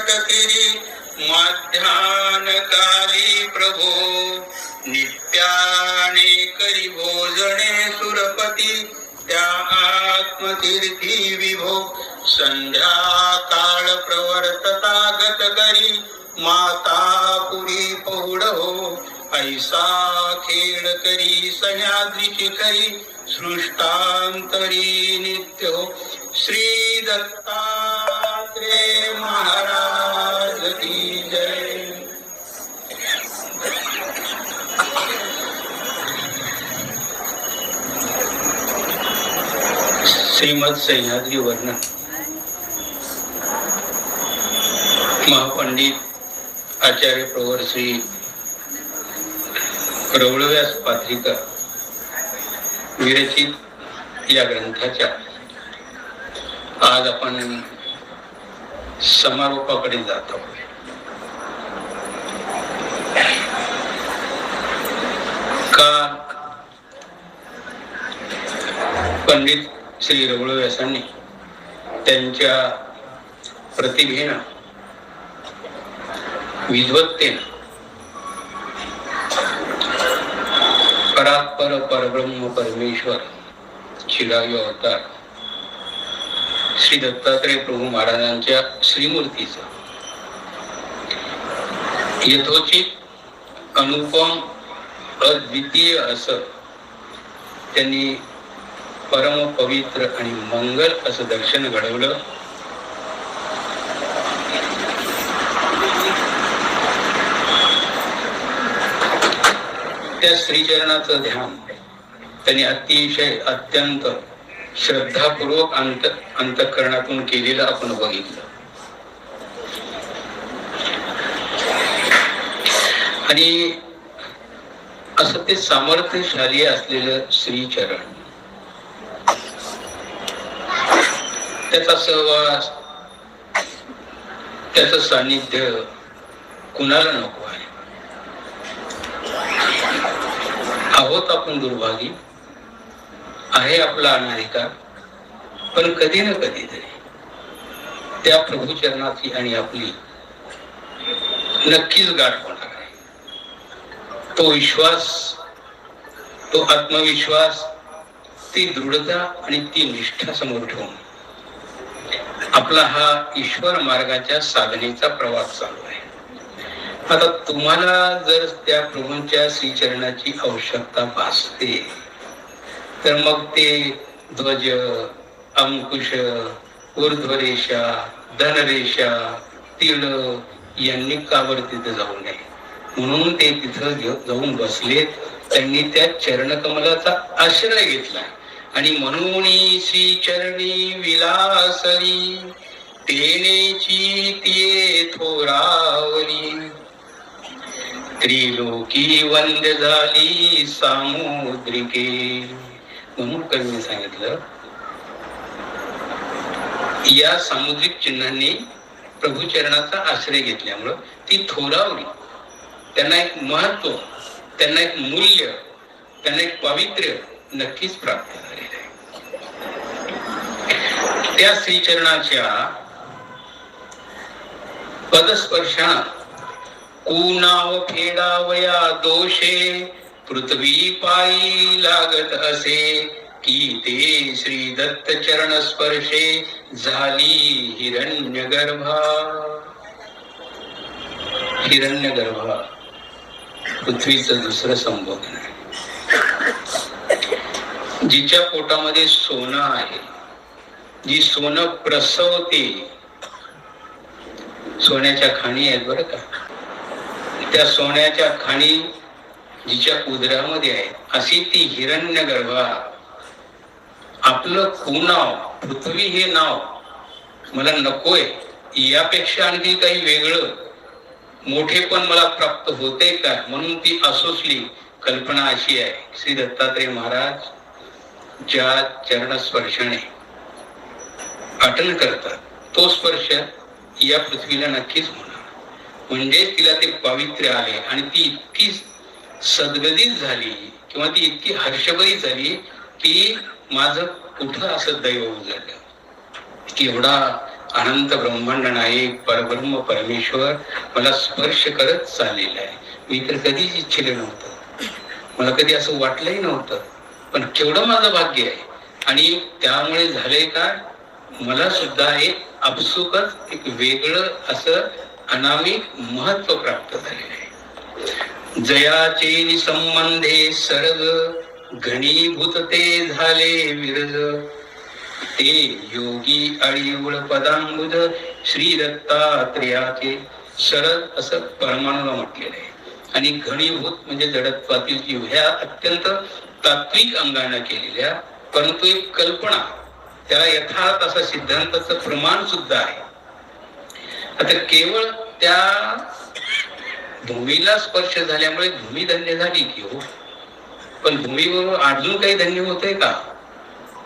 तकिरी माध्यान काली प्रभो नित्याने करी भोजने सुरपती त्या आत्मकीर्ती विभो संध्या काळ प्रवर्तता गत करी माता पुरी पौढ हो ऐसा खेळ करी सह्याद्रीची खरी सृष्टांतरी नित्य हो श्री दत्तात्रेय महाराज की जय. श्रीमद सह्याद्री वर्णन महापंडित आचार्य प्रवर श्री रवळव्यास पात्रिका विरचित या ग्रंथाच्या आज आपण समारोपाकडे जात आहोत. का पंडित श्री रवळव्यासांनी त्यांच्या प्रतिभेनं विद्वत्तेनं परात्पर परब्रह्म परमेश्वर शिलायू अवतार श्री दत्तात्रेय प्रभू महाराजांच्या श्रीमूर्तीचं यथोचित अनुपम अद्वितीय असं त्यांनी परम पवित्र आणि मंगल असं दर्शन घडवलं. त्या श्रीचरणाचं ध्यान त्यांनी अतिशय अत्यंत श्रद्धापूर्वक अंतःकरणातून केलेलं आपण बघितलं. आणि असं ते सामर्थ्यशाली असलेलं श्रीचरण, त्याचा सहवास, त्याचं सानिध्य कुणाला नको आहे. आहोत आपण दुर्भागी, आहे आपला अनाधिकार, पण कधी ना कधी तरी त्या प्रभूचरणाची आणि आपली नक्कीच गाठ होणार आहे. तो विश्वास, तो आत्मविश्वास, ती दृढता आणि ती निष्ठा समोर ठेवून आपला हा ईश्वर मार्गाच्या साधनेचा प्रवास चालू आहे. आता तुम्हाला जर त्या प्रभूंच्या श्रीचरणाची आवश्यकता भासते तर मग ते ध्वज, अंकुश, ऊर्ध्वरेषा, धनरेषा, तीळ यांनी कावर तिथे जाऊ नये म्हणून ते तिथं जाऊन बसलेत. त्यांनी त्या चरणकमलाचा आश्रय घेतला आणि म्हणून श्री चरणी विलासली तेनेची तिये थोरावली त्रिलोकी वंद्य झाली सामुद्रिके. म्हणून कवीने सांगितलं या सामुद्रिक चिन्हांनी प्रभूचरणाचा आश्रय घेतल्यामुळं ती थोरावली. त्यांना एक महत्व, त्यांना एक मूल्य, त्यांना एक पावित्र्य नक्कीच प्राप्त झालेलं आहे. त्या श्रीचरणाच्या पदस्पर्शात कुणाव फेडावया दोषे पृथ्वी पायी लागत असे की ते श्री दत्त चरण स्पर्शे झाली हिरण्यगर्भा. हिरण्यगर्भा पृथ्वीचं दुसरं संबोधन आहे. जिच्या पोटामध्ये सोनं आहे, जी सोनं प्रसवते, सोन्याच्या खाणी आहेत बरं का, त्या सोन्याच्या खाणी जिच्या उदरामध्ये आहे अशी ती हिरण्यगर्भा. आपलं कुनाव, पृथ्वी हे नाव मला नकोय, यापेक्षा आणखी काही वेगळं मोठे पण मला प्राप्त होते का, म्हणून ती असोसली कल्पना अशी आहे. श्री दत्तात्रेय महाराज ज्या चरण स्पर्शाने पाटण करतात तो स्पर्श या पृथ्वीला नक्कीच होणार. म्हणजे तिला ते पावित्र्य आले आणि ती इतकी सद्गदित झाली किंवा ती इतकी हर्षभरीत झाली की माझं कुठं असं दैव झालं. एवढा अनंत ब्रह्मांड नायक परब्रह्म परमेश्वर मला स्पर्श करत चाललेला आहे. मी तर कधीच इच्छिलं नव्हतं, मला कधी असं वाटलंही नव्हतं, पण केवढं माझं भाग्य आहे. आणि त्यामुळे झालंय काय, मला सुद्धा एक आपसुकच एक वेगळं असं अनामिक महत्व प्राप्त झालेलं आहे. जयाचे संबंधे सर्ग घनीभूत ते झाले विरज, ते योगी अळीवळ पदांबुज श्री दत्तात्रेयाचे शरद असं परमाणूला म्हटलेलं आहे. आणि घनीभूत म्हणजे जडत्वातील जीव, ह्या अत्यंत तात्विक अंगाने केलेल्या परंतु एक कल्पना, त्याला यथार्थ असा सिद्धांताचं प्रमाण सुद्धा आहे. आता केवळ त्या भूमीला स्पर्श झाल्यामुळे भूमी धन्य झाली की हो, पण भूमीबरोबर अजून काही धन्य होतंय का,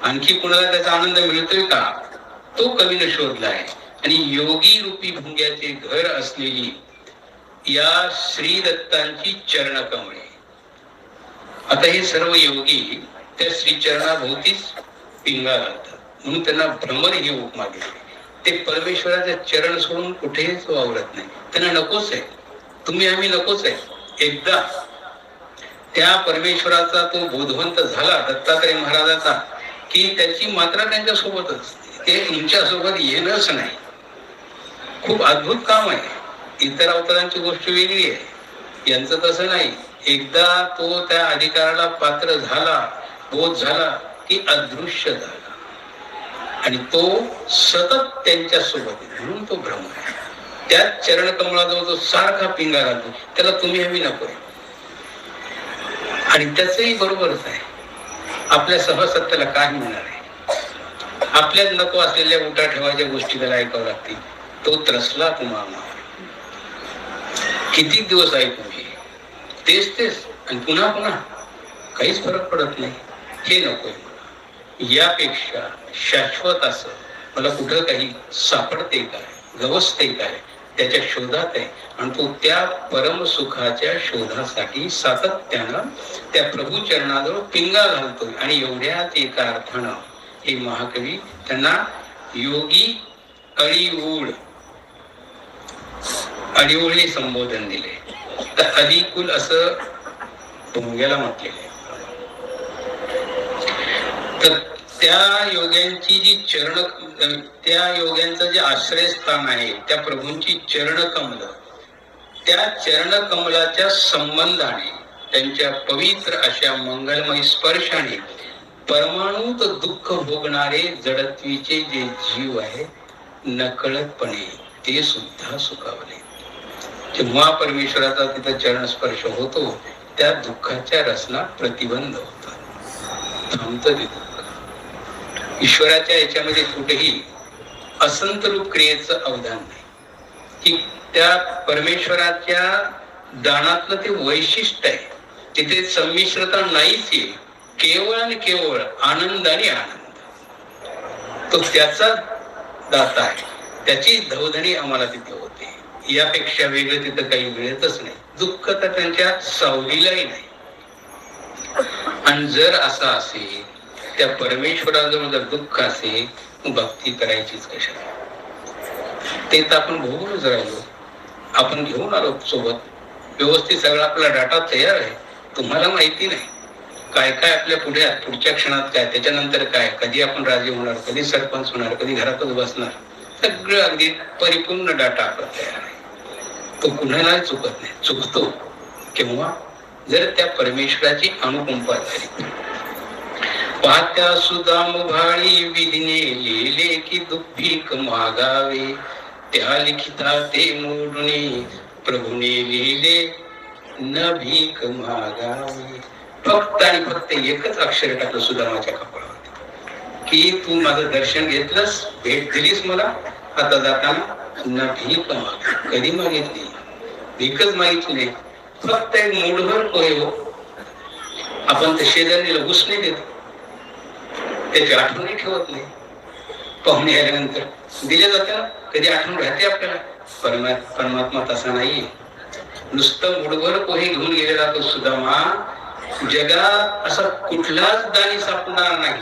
आणखी कुणाला त्याचा आनंद मिळतोय का, तो कवीने शोधला आहे. आणि योगी रूपी भुंग्याचे घर असलेली या श्री दत्तांची चरणकमळे. आता हे सर्व योगी त्या श्री चरणाभोवतीच पिंगा घालतात, म्हणून त्यांना भ्रमर ही उपमा दिली. ते परमेश्वराचे चरण सोडून कुठेच वावरत नाही, त्यांना नकोच आहे, तुम्ही आम्ही नकोच आहे. एकदा त्या परमेश्वराचा तो बोधवंत झाला दत्तात्रय महाराजाचा की त्याची मात्रा त्यांच्या सोबतच, ते तुमच्या सोबत येणंच नाही. खूप अद्भुत काम आहे. इतर अवतारांची गोष्ट वेगळी आहे, यांचं तसं नाही. एकदा तो त्या अधिकाराला पात्र झाला, बोध झाला की अदृश्य झाला आणि तो सतत त्यांच्या सोबत, म्हणून तो ब्रह्म आहे. त्याच चरण कमळाजवळ तो सारखा पिंगा घालतो, त्याला तुम्ही हवी नको आहे. आणि त्याचही बरोबरच आहे, आपल्या सहसत्याला काय मिळणार आहे, आपल्याच नको असलेल्या उठा ठेवायच्या गोष्टी त्याला ऐकावं लागतील. तो त्रसला तुम्हाला, किती दिवस आहे तुम्ही तेच तेच आणि पुन्हा पुन्हा, काहीच फरक पडत नाही. हे नकोय मला, यापेक्षा शाश्वत असं मला कुठं काही सापडते काय, गवसते काय, त्याच्या शोधात आहे. आणि तो त्या परम सुखाच्या शोधासाठी सातत्यानं त्या प्रभू चरणाजवळ पिंगा घालतोय. आणि एवढ्याच एका अर्थानं हे महाकवी त्यांना योगी अळीऊळ हे संबोधन दिले. तर अलिकुल असं भोंग्याला म्हटलेलं आहे. तर त्या योग्यांची जी चरण, त्या योग्यांचं जे आश्रयस्थान आहे, त्या प्रभूंची चरणकमल, त्या चरणकमलाच्या संबंधाने, त्यांच्या पवित्र अशा मंगलमय स्पर्शाने परमाणूत दुःख भोगणारे जडत्वीचे जे जीव आहे नकळतपणे ते सुद्धा सुखावले. जेव्हा परमेश्वराचा तिथं चरणस्पर्श होतो त्या दुःखाच्या रसना प्रतिबंध होतात, थांबतं ते दुःख. ईश्वराच्या याच्यामध्ये कुठेही असंत रूप क्रियेचं अवधान नाही, की त्या परमेश्वराच्या दानातलं ते वैशिष्ट्य आहे. तिथे संमिश्रता नाहीच आहे, केवळ आणि केवळ आनंद आणि आनंद. तो त्याचा दाता आहे, त्याची धवधणी आम्हाला तिथे होते. यापेक्षा वेगळं तिथं काही मिळतच नाही. दुःख तर त्यांच्या सावलीलाही नाही. आणि जर असं असेल, त्या परमेश्वराजवळ जर दुःख असेल, भक्ती करायचीच कशाला. ते तर आपण भोगूनच राहिलो, आपण घेऊन आलो सोबत, व्यवस्थित सगळा आपला डाटा तयार आहे. तुम्हाला माहिती नाही काय काय आपल्या पुढच्या क्षणात काय, त्याच्यानंतर काय, कधी आपण राजे होणार, कधी सरपंच होणार, कधी घरातच बसणार, सगळं अगदी परिपूर्ण डाटा आपला तयार आहे. तो कुणालाही चुकत नाही. चुकतो केव्हा, जर त्या परमेश्वराची अनुकंपा झाली. पाहत्या सुदाम भाळी विधिने लिहिले की दुःखीक मागावे, त्या लिखिता ते मोडणे प्रभूने लिहिले न भीक मागावे. फक्त आणि फक्त एकच अक्षर टाकलं सुदामाच्या कपाळावरती की तू माझं दर्शन घेतलंस, भेट दिलीस मला, आता जाताना न भीक माग. कधी मागितली? भीकच मागितली नाही, फक्त एक मूठभर पोहे हो. आपण ते शेजारीला घुसणे देतो, त्याची आठवणही ठेवत नाही. पाहुणे आल्यानंतर दिले जाते, कधी आठवण राहते आपल्याला. परमात्मा तसा नाहीये. नुसतं मुठभर पोहे घेऊन गेलेला तो सुदामा, जगात असा कुठलाच दानी सापडणार नाही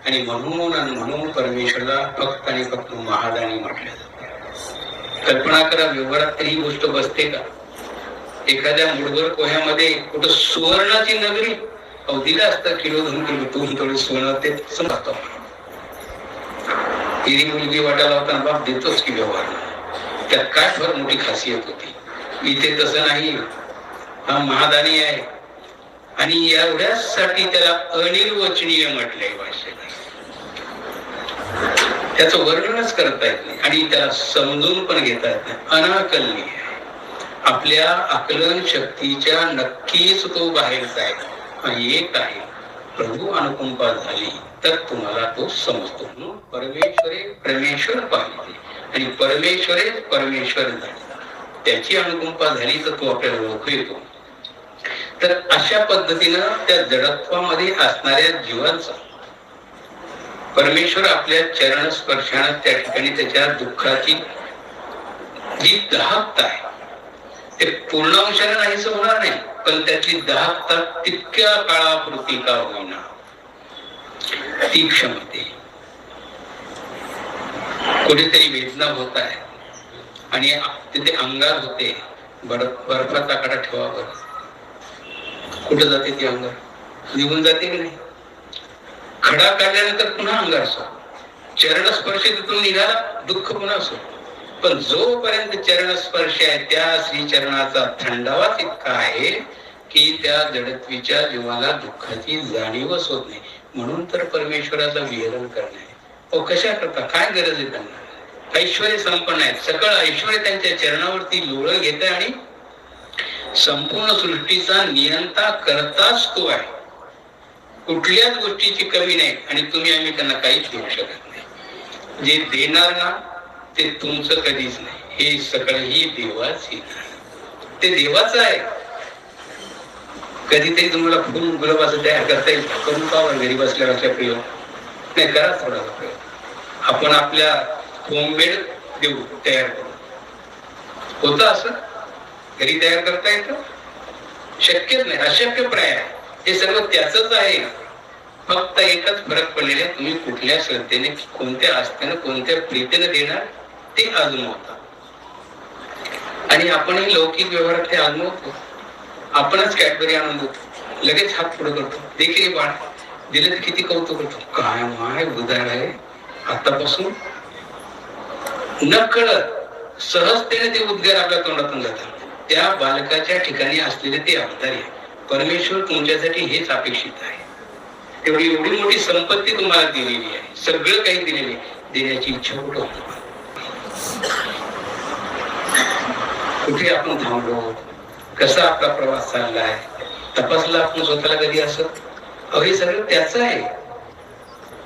आणि म्हणून परमेश्वरला फक्त आणि फक्त महादानी म्हटलं जातं. कल्पना करा, व्यवहारात ही गोष्ट बसते का? एखाद्या मुठभर पोह्यामध्ये कुठं सुवर्णाची नगरी दिलं असतं, किलो 2 किलो 2 किलो सोनं, ते समजतो. हिरी मुलगी वाटायला होताना बाप देतोच की व्यवहार. त्यात काय फार मोठी खासियत होती. इथे तसं नाही. हा महादानी आहे आणि एवढ्यासाठी त्याला अनिर्वचनीय म्हटलंय भाषेत. त्याचं वर्णनच करता येत नाही आणि त्याला समजून पण घेता येत नाही. अनाकलनीय आहे. आपल्या आकलन शक्तीच्या नक्कीच तो बाहेरचा आहे. एक आहे, प्रभू अनुकंपा झाली तर तुम्हाला तो समजतो. म्हणून परमेश्वर पाहिजे आणि परमेश्वर झाले, त्याची अनुकंपा झाली तर तो आपल्याला ओळखू येतो. तर अशा पद्धतीनं त्या जडत्वामध्ये असणाऱ्या जीवांचा परमेश्वर आपल्या चरण स्पर्शाने त्या ठिकाणी त्याच्या दुःखाची जी दाहकता आहे ते पूर्ण अंशाने नाहीच होणार नाही, पण त्याची दाहकता तितक्या काळापुरती का होईना ती क्षमते. कुठेतरी वेदना होत आहे आणि तिथे अंगार होते, बर्फाचा कडा ठेवावर कुठे जाते ती अंगार? निघून जाते की नाही? खडा काढल्यानंतर पुन्हा अंगार असो, चरणस्पर्श तिथून निघाला दुःख पुन्हा असो, पण जोपर्यंत चरणस्पर्श आहे त्या श्रीचरणाचा थंडावाच इतका आहे की त्या जडत्वीच्या जीवाला दुःखाची जाणीवच होत नाही. म्हणून तर परमेश्वराचं विहरण करणे. कशा करता? काय गरज आहे त्यांना? ऐश्वर्य संपन्न आहेत, सकळ ऐश्वर्य त्यांच्या चरणावरती लोळं घेत आहे आणि संपूर्ण सृष्टीचा नियंता करताच तो आहे. कुठल्याच गोष्टीची कमी नाही आणि आम्ही त्यांना काहीच देऊ शकत नाही. जे देणार ना ते तुमचं कधीच नाही. हे सकळ ही देवाची, ते देवाचं आहे. कधीतरी तुम्हाला फुल गुलाब असं तयार करता येईल, करून पाहा घरी बसल्यावरच्या प्रयोग. नाही, करा थोडासा प्रयोग. आपण आपल्या होममेड देऊ तयार करू. होतं असं? घरी तयार करता येतं? शक्यच नाही, अशक्य प्राय आहे. हे सर्व त्याचंच आहे. फक्त एकच फरक पडलेला आहे, तुम्ही कुठल्या श्रद्धेने, कोणत्या आस्थेने, कोणत्या प्रीतीने देणार ते आजमावता. आणि आपणही लौकिक व्यवहारात ते आजमावतो. आपणच कॅडबरी आणून देतो, लगेच हात पुढे करतो, देखील बाळ दिले तर किती कौतुक करतो. काय माय उदार आहे. आतापासून नकळत सहजतेने ते उद्गार आपल्या तोंडातून जातात. त्या बालकाच्या ठिकाणी असलेले ते अवतार आहे. परमेश्वर तुमच्यासाठी हेच अपेक्षित आहे. तेवढी एवढी मोठी संपत्ती तुम्हाला दिलेली आहे, सगळं काही दिलेले, देण्याची इच्छा कुठं होती? कुठे आपण थांबलो, कसा आपला प्रवास चाललाय, तपासला आपण स्वतःला कधी? असं हे सगळं त्याचं आहे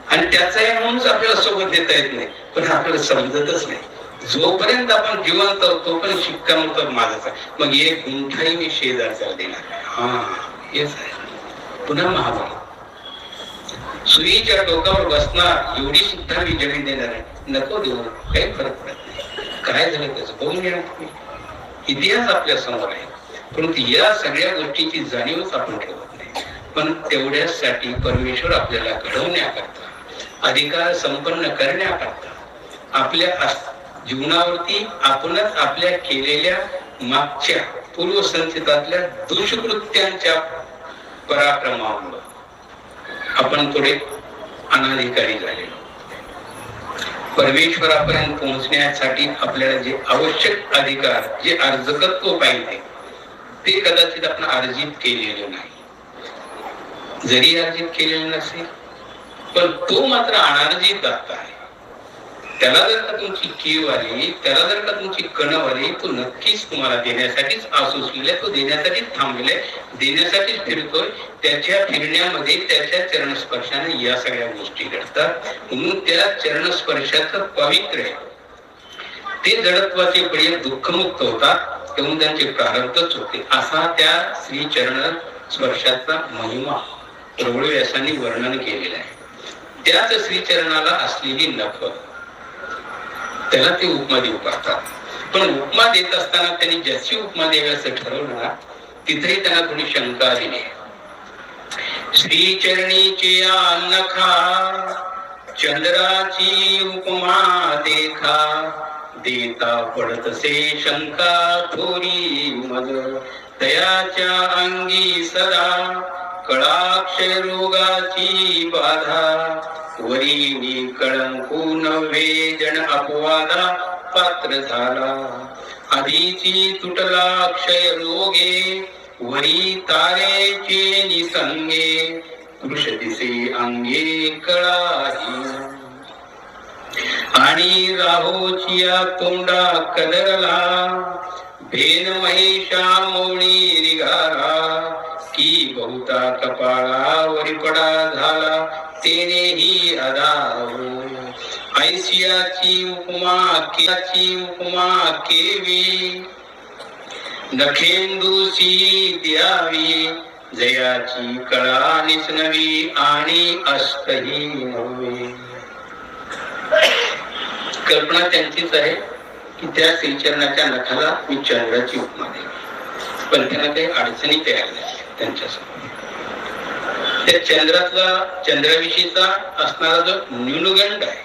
आणि त्याचं आहे म्हणूनच आपल्याला सोबत देता येत नाही. पण आपल्याला समजतच नाही. जोपर्यंत आपण जिवंत आहोत तोपर्यंत शिक्कामोर्तब माझाच आहे. मग एक गुंठाही मी शेजारच्याला देणार नाही. हेच आहे. पुन्हा महाभारत, सुईच्या टोकावर बसणार एवढी सुद्धा मी जमीन देणार आहे. नको देऊ, काही फरक पडत नाही. काय झालं त्याचं बघून घ्या तुम्ही. इतिहास आपल्या समोर आहे, परंतु या सगळ्या गोष्टीची जाणीवच आपण ठेवत नाही. पण तेवढ्यासाठी परमेश्वर आपल्याला घडवण्याकरता, अधिकार संपन्न करण्याकरता, आपल्या जीवनावरती आपणच आपल्या केलेल्या मागच्या पूर्वसंचितातल्या दुष्कृत्यांच्या पराक्रमामुळे आपण थोडे अनाधिकारी झालेलो. परमेश्वरापर्यंत पोहोचण्यासाठी आपल्याला जे आवश्यक अधिकार, जे अर्जकत्व पाहिजे ते कदाचित आपण अर्जित केलेलं नाही. जरी अर्जित केलेलं नसेल, पण तो मात्र अनार्जित दाता आहे. त्याला जर का तुमची कीव आली, त्याला जर का तुमची कणव आली, तो नक्कीच तुम्हाला देण्यासाठीच आसुसलेला, तो देण्यासाठीच थांबलेला, देण्यासाठीच फिरतोय. त्याच्या फिरण्यामध्ये त्याच्या चरणस्पर्शाने या सगळ्या गोष्टी घडतात. म्हणून त्या चरणस्पर्शाचं पावित्र्य, ते जडत्वाचे प्रिय दुःखमुक्त होतात, तेव्हा त्यांचे प्रारब्धच होते. असा त्या श्री चरण स्पर्शाचा महिमा प्रभू व्यासांनी वर्णन केलेला आहे. त्याच श्रीचरणाला असलेली नख, त्याला ते उपमा देऊ पाहतात. पण उपमा देत असताना त्यांनी ज्याची उपमा द्यावी असं ठरवलं ना, तिथेही त्यांना थोडी शंका आलेली आहे. श्रीचरणीचे नखा चंद्राची उपमा देखा देता पडतसे शंका थोरी मज तयाच्या अंगी सदा कळाक्षय रोगाची बाधा वरी कळंकू नव्हे जन अपवादा पात्र झाला आधीची तुटला क्षय रोगे वरी तारेचे निसंगे कृष दिसे अंगे कळाही आणि राहोचिया तोंडा कदरला भेन महिषा मोळी निघाला की बहुता कपाळावरी पडा झाला तेनेही अदाव ऐसियाची उपमा केवी नखेंदूसी द्यावी जयाची कळा निसनवी आणि अष्टही नव्हे. कल्पना त्यांचीच आहे की त्या श्रीचरणाच्या नखाला मी चंद्राची उपमा देवी, पण त्यांना काही अडचणी तयार झाल्या त्यांच्यासमोर. त्या चंद्राविषयीचा असणारा जो न्यूनगंड आहे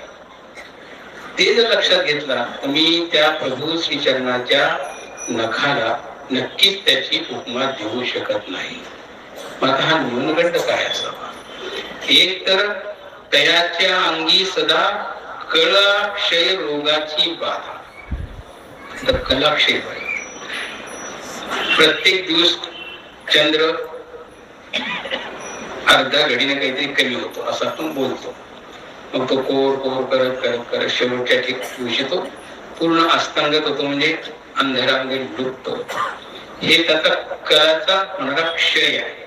ते जर लक्षात घेतला तर मी त्या प्रभू श्रीचरणाच्या नखाला नक्कीच त्याची उपमा देऊ शकत नाही. आता हा न्यूनगंड काय असावा? एक तर तयाच्या अंगी सदा कलाक्षय रोगाची बाधा, तर कलाक्षय प्रत्येक दिवस चंद्र अर्धा घडीने काहीतरी कमी होतो असं आपण बोलतो. मग तो कोर कोर करत करत करत शेवटच्या दिवशी तो पूर्ण अस्तंगत होतो, म्हणजे अंधारामध्ये लुप्त होतो. हे त्याचा कलाचा होणारा क्षय आहे,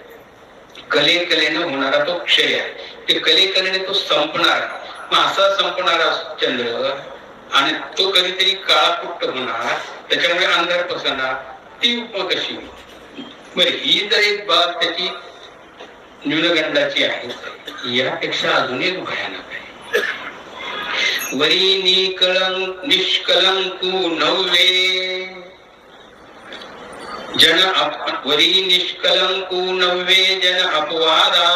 कलेनं होणारा तो क्षय आहे. ते कलेने तो संपणार. मग असा संपणारा चंद्र आणि तो कधीतरी काळाकुट्ट होणार, त्याच्यामुळे अंधार पसरणार, ती उपमा कशी? बरं, ही तर एक बाब त्याची न्यूनगंडाची आहे. यापेक्षा अजून एक भयानक आहे. वरी निष्कलंकू नव्हे जन अपवादा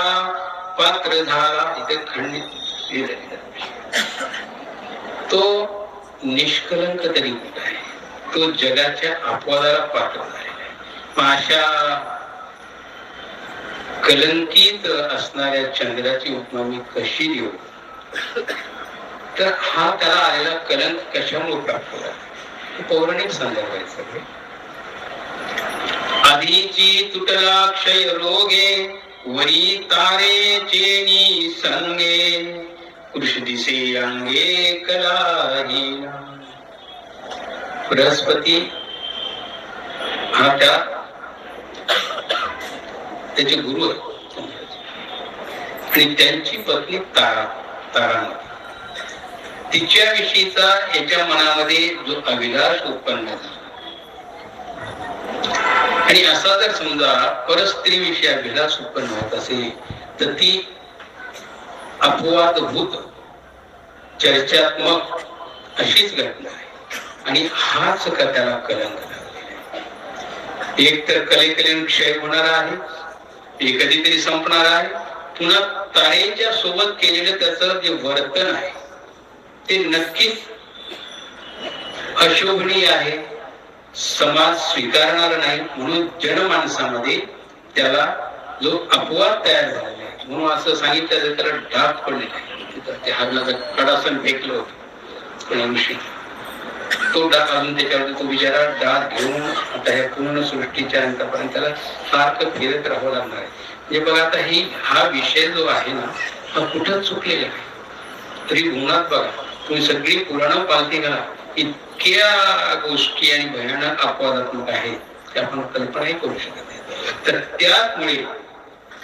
पात्र झाला. इथे खंडित तो निष्कलंक तरी कुठे आहे? तो जगाच्या अपवादाला पात्र झालेला आहे. अशा कलंकित असणाऱ्या चंद्राची उपमा मी कशी देऊ? तर हा त्याला आलेला कलंक कशामुळे प्राप्त झाला? पौराणिक संदर्भ आहे सगळे. आधीची तुटला क्षय रोगे वरी तारेचे संगे कृष दिसे अंगे कलाहीन. बृहस्पती हा त्याचे गुरु आहे आणि त्यांची पत्नी तारामती. तिच्याविषयीचा याच्या मनामध्ये जो अभिलाष उत्पन्न झाला आणि असा जर समजा परस्त्रीविषयी अभिलाष उत्पन्न होत असेल तर ती अपवादभूत चर्चात्मक अशीच घटना आहे. आणि हाच का त्याला कलंक लागलेला आहे. एक तर कलेने क्षय होणार आहे, ते कधीतरी संपणार आहे. पुन्हा तारेच्या सोबत केलेलं त्याचं जे वर्तन आहे ते नक्कीच अशोभनीय आहे, समाज स्वीकारणार नाही. म्हणून जनमानसामध्ये त्याला जो अपवाद तयार झालेला आहे, म्हणून असं सांगितलं त्याला डाग पडले नाही. ते हाडलाचं कडासन फेकलं होतं, तो डाग अजून त्याच्यावर तो बिचारा डाग घेऊन आता ह्या पूर्ण सृष्टीच्या अंतापर्यंत त्याला सारखं फिरत राहावं लागणार आहे. म्हणजे बघा आता हा विषय जो आहे ना, हा कुठं चुकलेला आहे. तरी गुणात बघा, तुम्ही सगळी पुराण पालती करा, इतक्या गोष्टी आणि भयानक अपवादात्मक आहेत ते आपण कल्पनाही करू शकत नाही. तर त्यामुळे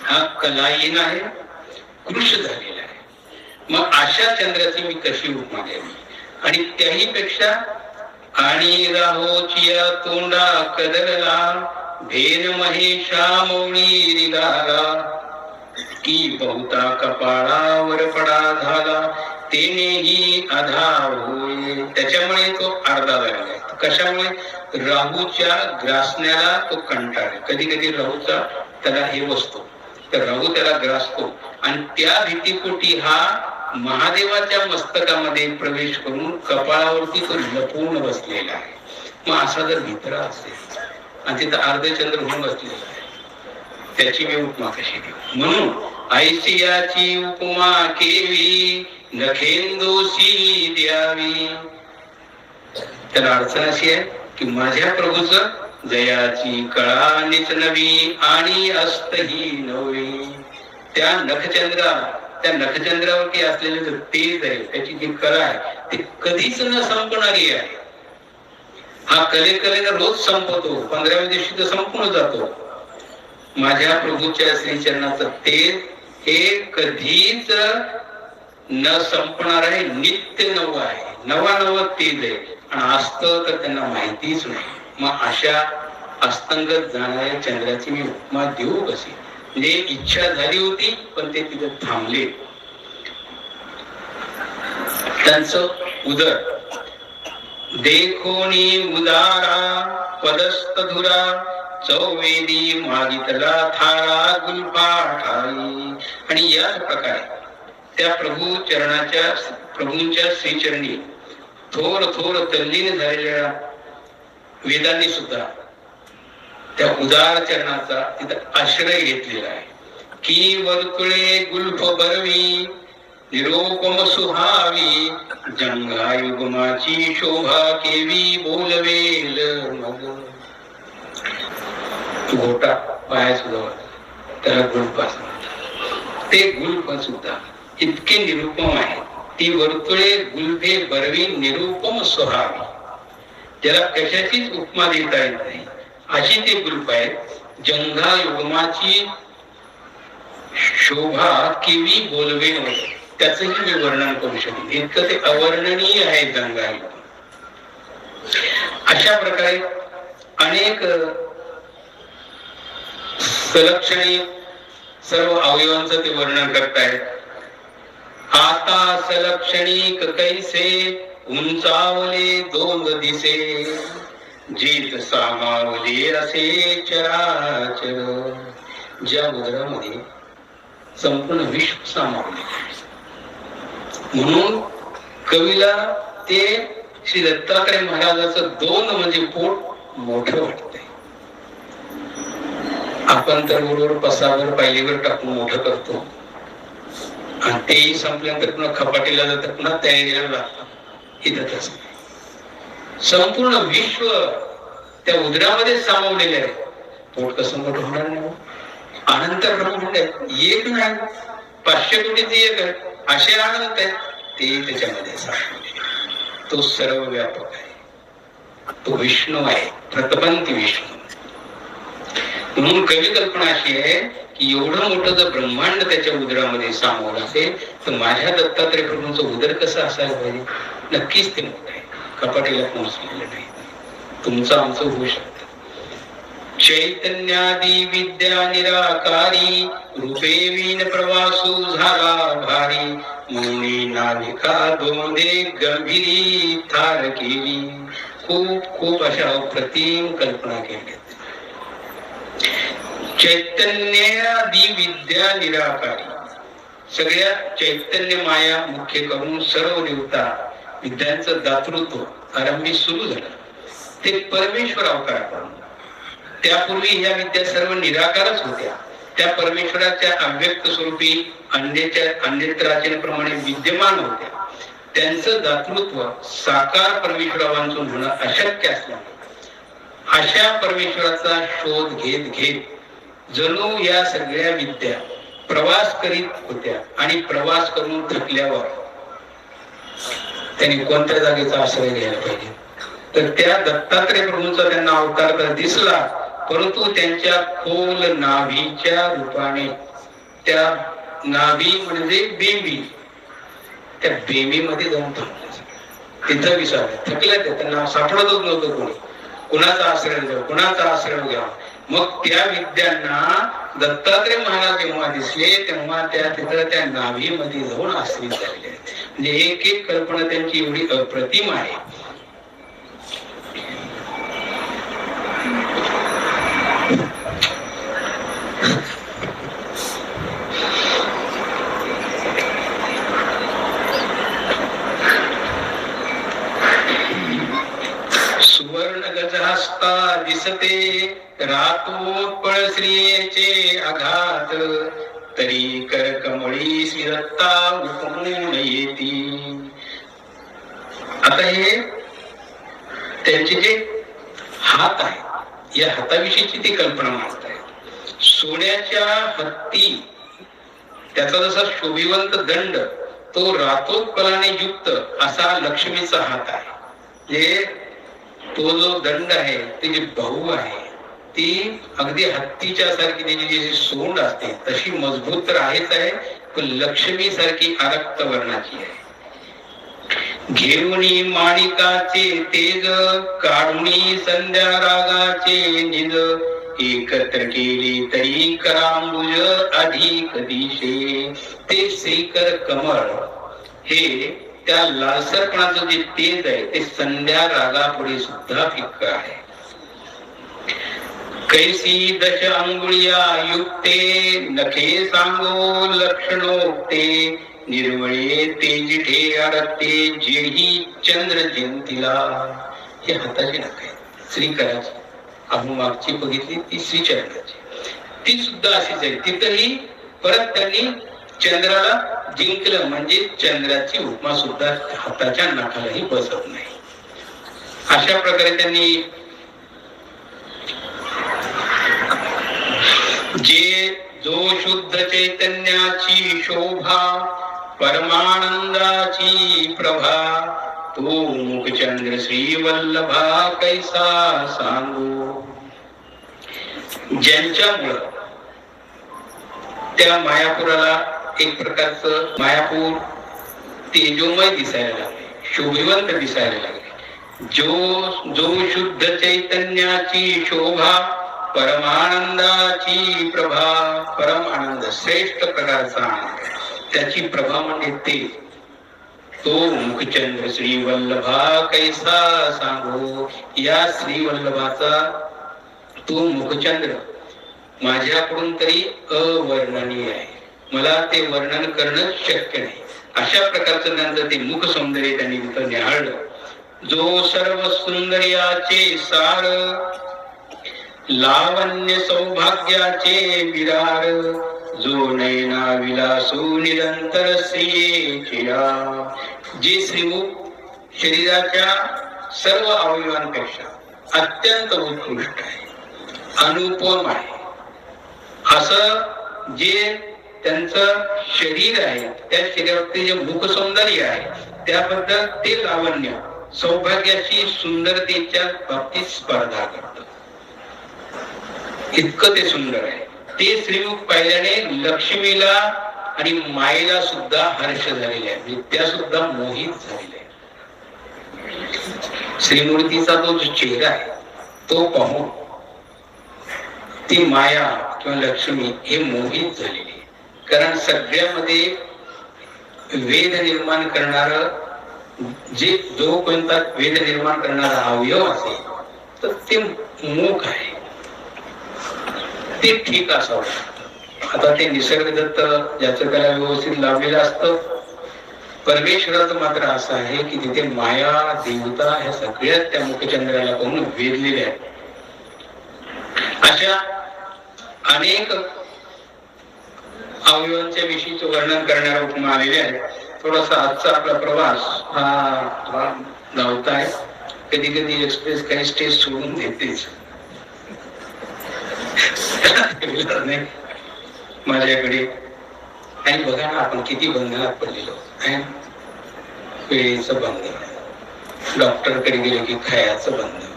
हा कलाहीन आहे, कृश झालेला आहे. मग अशा चंद्राची मी कशी उपमा द्यावी? आणि त्याही पेक्षा आणि राहोचिया तोंडा कदरला भेन महेशा मौळी निघाला की बहुता कपाळावर पडा झाला तेनेही आधार होय. त्याच्यामुळे तो अर्धा झालेला आहे. कशामुळे? राहूच्या ग्रासण्याला तो कंटाळ. कधी कधी राहूचा त्याला हे बसतो तर राहू त्याला ग्रासतो आणि त्या भीतीपोटी हा महादेवाच्या मस्तकामध्ये प्रवेश करून कपाळावरती तो लपवून बसलेला आहे. मग असा जर भित्रा असेल आणि तिथं अर्धचंद्र होऊन बसलेला आहे, त्याची मी उपमा कशी देऊ? म्हणून ऐसियाची उपमा केवी नखेंदोशी द्यावी. त्याला अडचण अशी आहे की माझ्या प्रभूचं जयाची कळा निच नवी आणि अस्तही नवी. त्या नखचंद्रावरती असलेले जो तेज आहे, त्याची जी कला आहे, ती कधीच न संपणारी आहे. हा कलेनं रोज संपतो, 15व्या दिवशी तर संपून जातो. माझ्या प्रभूच्या श्रीचरणाचं तेज हे कधीच न संपणार आहे, नित्य नव आहे, नवा तेज आहे आणि असतं तर त्यांना माहितीच नाही. मग अशा अस्तंगत जाणाऱ्या चंद्राची मी उपमा देऊ कशी? म्हणजे इच्छा झाली होती पण ते तिथे थांबले. त्यांचं उदर देखोनी उदारा पदस्थ धुरा चौवेदी मागितला थाळा गुलपाठाई. आणि याच प्रकारे त्या प्रभूंच्या श्रीचरणी थोर तल्लीन झालेल्या वेदांनी सुद्धा त्या उदार चरणाचा तिथं आश्रय घेतलेला आहे. की वर्तुळे गुल्फ बरवी निरोपम सुहावी जंगायुगमाची शोभा केवी बोलवेल मग. घोटा पाया सुद्धा त्याला गुल्फास म्हणतात. ते गुल्फ सुद्धा इतके निरुपम आहे. ती वर्तुळे गुल्फे बरवी निरुपम सुहावी, ज्याला कशाचीच उपमा देता येत नाही अशी ते गुल्फ आहे. जंगा युगमाची शोभा केवी बोलवे नव्हे, त्याचंही मी वर्णन करू शकतो, इतकं ते अवर्णनीय आहे जंगा युग. अशा प्रकारे अनेक सलक्षणी सर्व अवयवांचं ते वर्णन करतायत. आता सलक्षणिक कैसे उंचावले दोन दिसे जीत सामावले असे चराचर. ज्या उदरामध्ये संपूर्ण विश्व सामावले, म्हणून कवीला ते श्री दत्तात्रय महाराजाचं दोन म्हणजे पोट मोठं वाटतंय. आपण तर बरोबर पसावर पायलीवर टाकून मोठं करतो आणि तेही संपल्यानंतर पुन्हा खपाटीला जातात, पुन्हा तयारीला लागतात. इथं तसं संपूर्ण विश्व त्या उदरामध्ये सामावलेले आहे. पोट कसं मोठं होणार नाही? अनंत ब्रह्मांड एक नाही, 500 कोटीचे एक आहे, असे अनंत आहेत, ते त्याच्यामध्ये सामावले. तो सर्व व्यापक आहे, तो विष्णू आहे, प्रतपंती विष्णू. म्हणून कवी कल्पना अशी आहे की एवढं मोठं जर ब्रह्मांड त्याच्या उदरामध्ये सामावलं असेल तर माझ्या दत्तात्रय प्रभूंचं उदर कसं असायला पाहिजे? नक्कीच ते मोठं आहे, कपाटीला पोहोचलेलं नाही. तुमचं आमचं होऊ शकतं. चैतन्यादी विद्या निराकारी रूपे वीन प्रवासू झाला भारी मुनी नाविका दोंदे गंभीरी थार केली. खूप अशा अप्रतिम कल्पना केल्या. चैतन्यादी विद्या निराकारी, सगळ्या चैतन्य माया मुख्य करून सर्व देवता विद्यांचं दातृत्व आरंभी सुरू झालं. ते परमेश्वर अवताराकडून. त्यापूर्वी ह्या विद्या सर्व निराकारच होत्या. त्या परमेश्वराच्या अव्यक्त स्वरूपी अन्यत्राचेप्रमाणे विद्यमान होत्या. त्यांचं दातृत्व साकार परमेश्वरावांचून होणं अशक्य असल्याने अशा परमेश्वराचा शोध घेत जणू या सगळ्या विद्या प्रवास करीत होत्या. आणि प्रवास करून थकल्यावर त्यांनी कोणत्या जागेचा आश्रय घ्यायला पाहिजे? तर त्या दत्तात्रय प्रभूंचा त्यांना अवतार तर दिसला, परंतु त्यांच्या खोल नाभीच्या रूपाने, त्या नाभी म्हणजे बेंबी, त्या बेंबीमध्ये जाऊन थांबले. तिथं विचारलं, थकलं ते, त्यांना सापडतच नव्हतं कोणी. कुणाचा आश्रय घ्यावा, कुणाचा आश्रय घ्यावा. मग त्या विद्यांना दत्तात्रय महाराज जेव्हा दिसले तेव्हा त्या तिथं त्या नाभीमध्ये जाऊन आश्रित झाले. म्हणजे एक कल्पना त्यांची एवढी अप्रतिम आहे. मुखा दिसते रातोत्पळ श्रियेचे आघात, तरी कर कमळी श्रीदत्ता उपमून येती. आता हे त्यांचे जे हात आहे, या हाताविषयीची ती कल्पना मांडत आहे. सोन्याच्या हत्ती, त्याचा जसा शोभिवंत दंड, तो रातोत्पलाने युक्त असा लक्ष्मीचा हात आहे. जे तो जो दंड आहे, ते जे भाऊ आहे, ती अगदी हत्तीच्या सारखी त्याची जी सोंड असते तशी मजबूत तर आहेच आहे, पण लक्ष्मी सारखी आरक्त वर्णाची आहे. घेऊनी माणिकाचे तेज, काढुनी संध्या रागाचे निज, एकत्र केली तरी करांबुज अधिक दिशे. ते श्रीकर कमळ हे त्या लालसरपणाचं जे तेज आहे ते संध्या रागापुढे सुद्धा फिक्क आहे. कैसी दश अंगुळ्या युक्ते, नखे सांगो लक्षणोक्ते, निर्मळे ते जिठे अडकते जेही चंद्र जयंतीला. हे हाताची नख आहे श्रीकराची. आपण मागची बघितली ती श्रीचरणाची, ती सुद्धा अशीच आहे. तिथंही परत त्यांनी चंद्राला जिंकलं, म्हणजे चंद्राची उपमा सुद्धा हाताच्या नखालाही बसत नाही. अशा प्रकारे त्यांनी जो शुद्ध चैतन्याची शोभा, परमानंदाची प्रभा, तो मुखचंद्र श्रीवल्लभा कैसा सांगू. ज्यांच्यामुळं त्या मायापुराला एक प्रकारचं मायापूर तेजोमय दिसायला लागले, शोभिवंत दिसायला लागले. जो शुद्ध चैतन्याची शोभा, परमानंदाची प्रभा, परम आनंद श्रेष्ठ प्रकारचा आनंद, त्याची प्रभा म्हणजे ते, तो मुखचंद्र श्रीवल्लभा कैसा सांगू. या श्रीवल्लभाचा तो मुखचंद्र माझ्याकडून तरी अवर्णनीय आहे, मला ते वर्णन करणं शक्य नाही. अशा प्रकारचं त्यांचं ते मुख सौंदर्य त्यांनी तिथं निहाळलं. जो सर्व सुंदर्याचे सार, लावण्य सौभाग्याचे विरार, जो नयना विलासू निरंतर श्रियेचे. जे श्रीमुख शरीराच्या सर्व अवयवांपेक्षा अत्यंत उत्कृष्ट आहे, अनुपम आहे, असं जे त्यांचं शरीर आहे, त्या शरीरावरती जे मुख सौंदर्य आहे, त्याबद्दल ते लावण्य सौभाग्याची सुंदरतेच्या बाबतीत स्पर्धा करतं. इतकं ते सुंदर आहे. ते श्रीमुख पाहिल्याने लक्ष्मीला आणि मायेला सुद्धा हर्ष झालेला आहे, म्हणजे त्या सुद्धा मोहित झालेल्या आहे. श्रीमूर्तीचा तो जो चेहरा आहे तो पाहून ती माया किंवा लक्ष्मी हे मोहित झालेली आहे. कारण सगळ्यामध्ये वेद निर्माण करणार जो कोणता वेद निर्माण करणारा अवयव असेल तर ते मुख आहे, ते ठीक असावं. आता ते निसर्गदत्त ज्याचं त्याला व्यवस्थित लावलेलं असतं. परमेश्वराचं मात्र असं आहे की तिथे माया देवता ह्या सगळ्यात त्या मुखचंद्राला पाहून वेधलेल्या आहेत. अशा अनेक अवयवांच्या विषयीचं वर्णन करणाऱ्या उपमा आलेल्या आहेत. थोडासा आजचा आपला प्रवास हा धावता आहे. कधी कधी एक्सप्रेस काही स्टेज सोडून देतेच माझ्याकडे. आणि बघा ना, आपण किती बंधनात पडलेलो. वेळेचं बंधन, डॉक्टर कडे गेले की खायचं बंधन,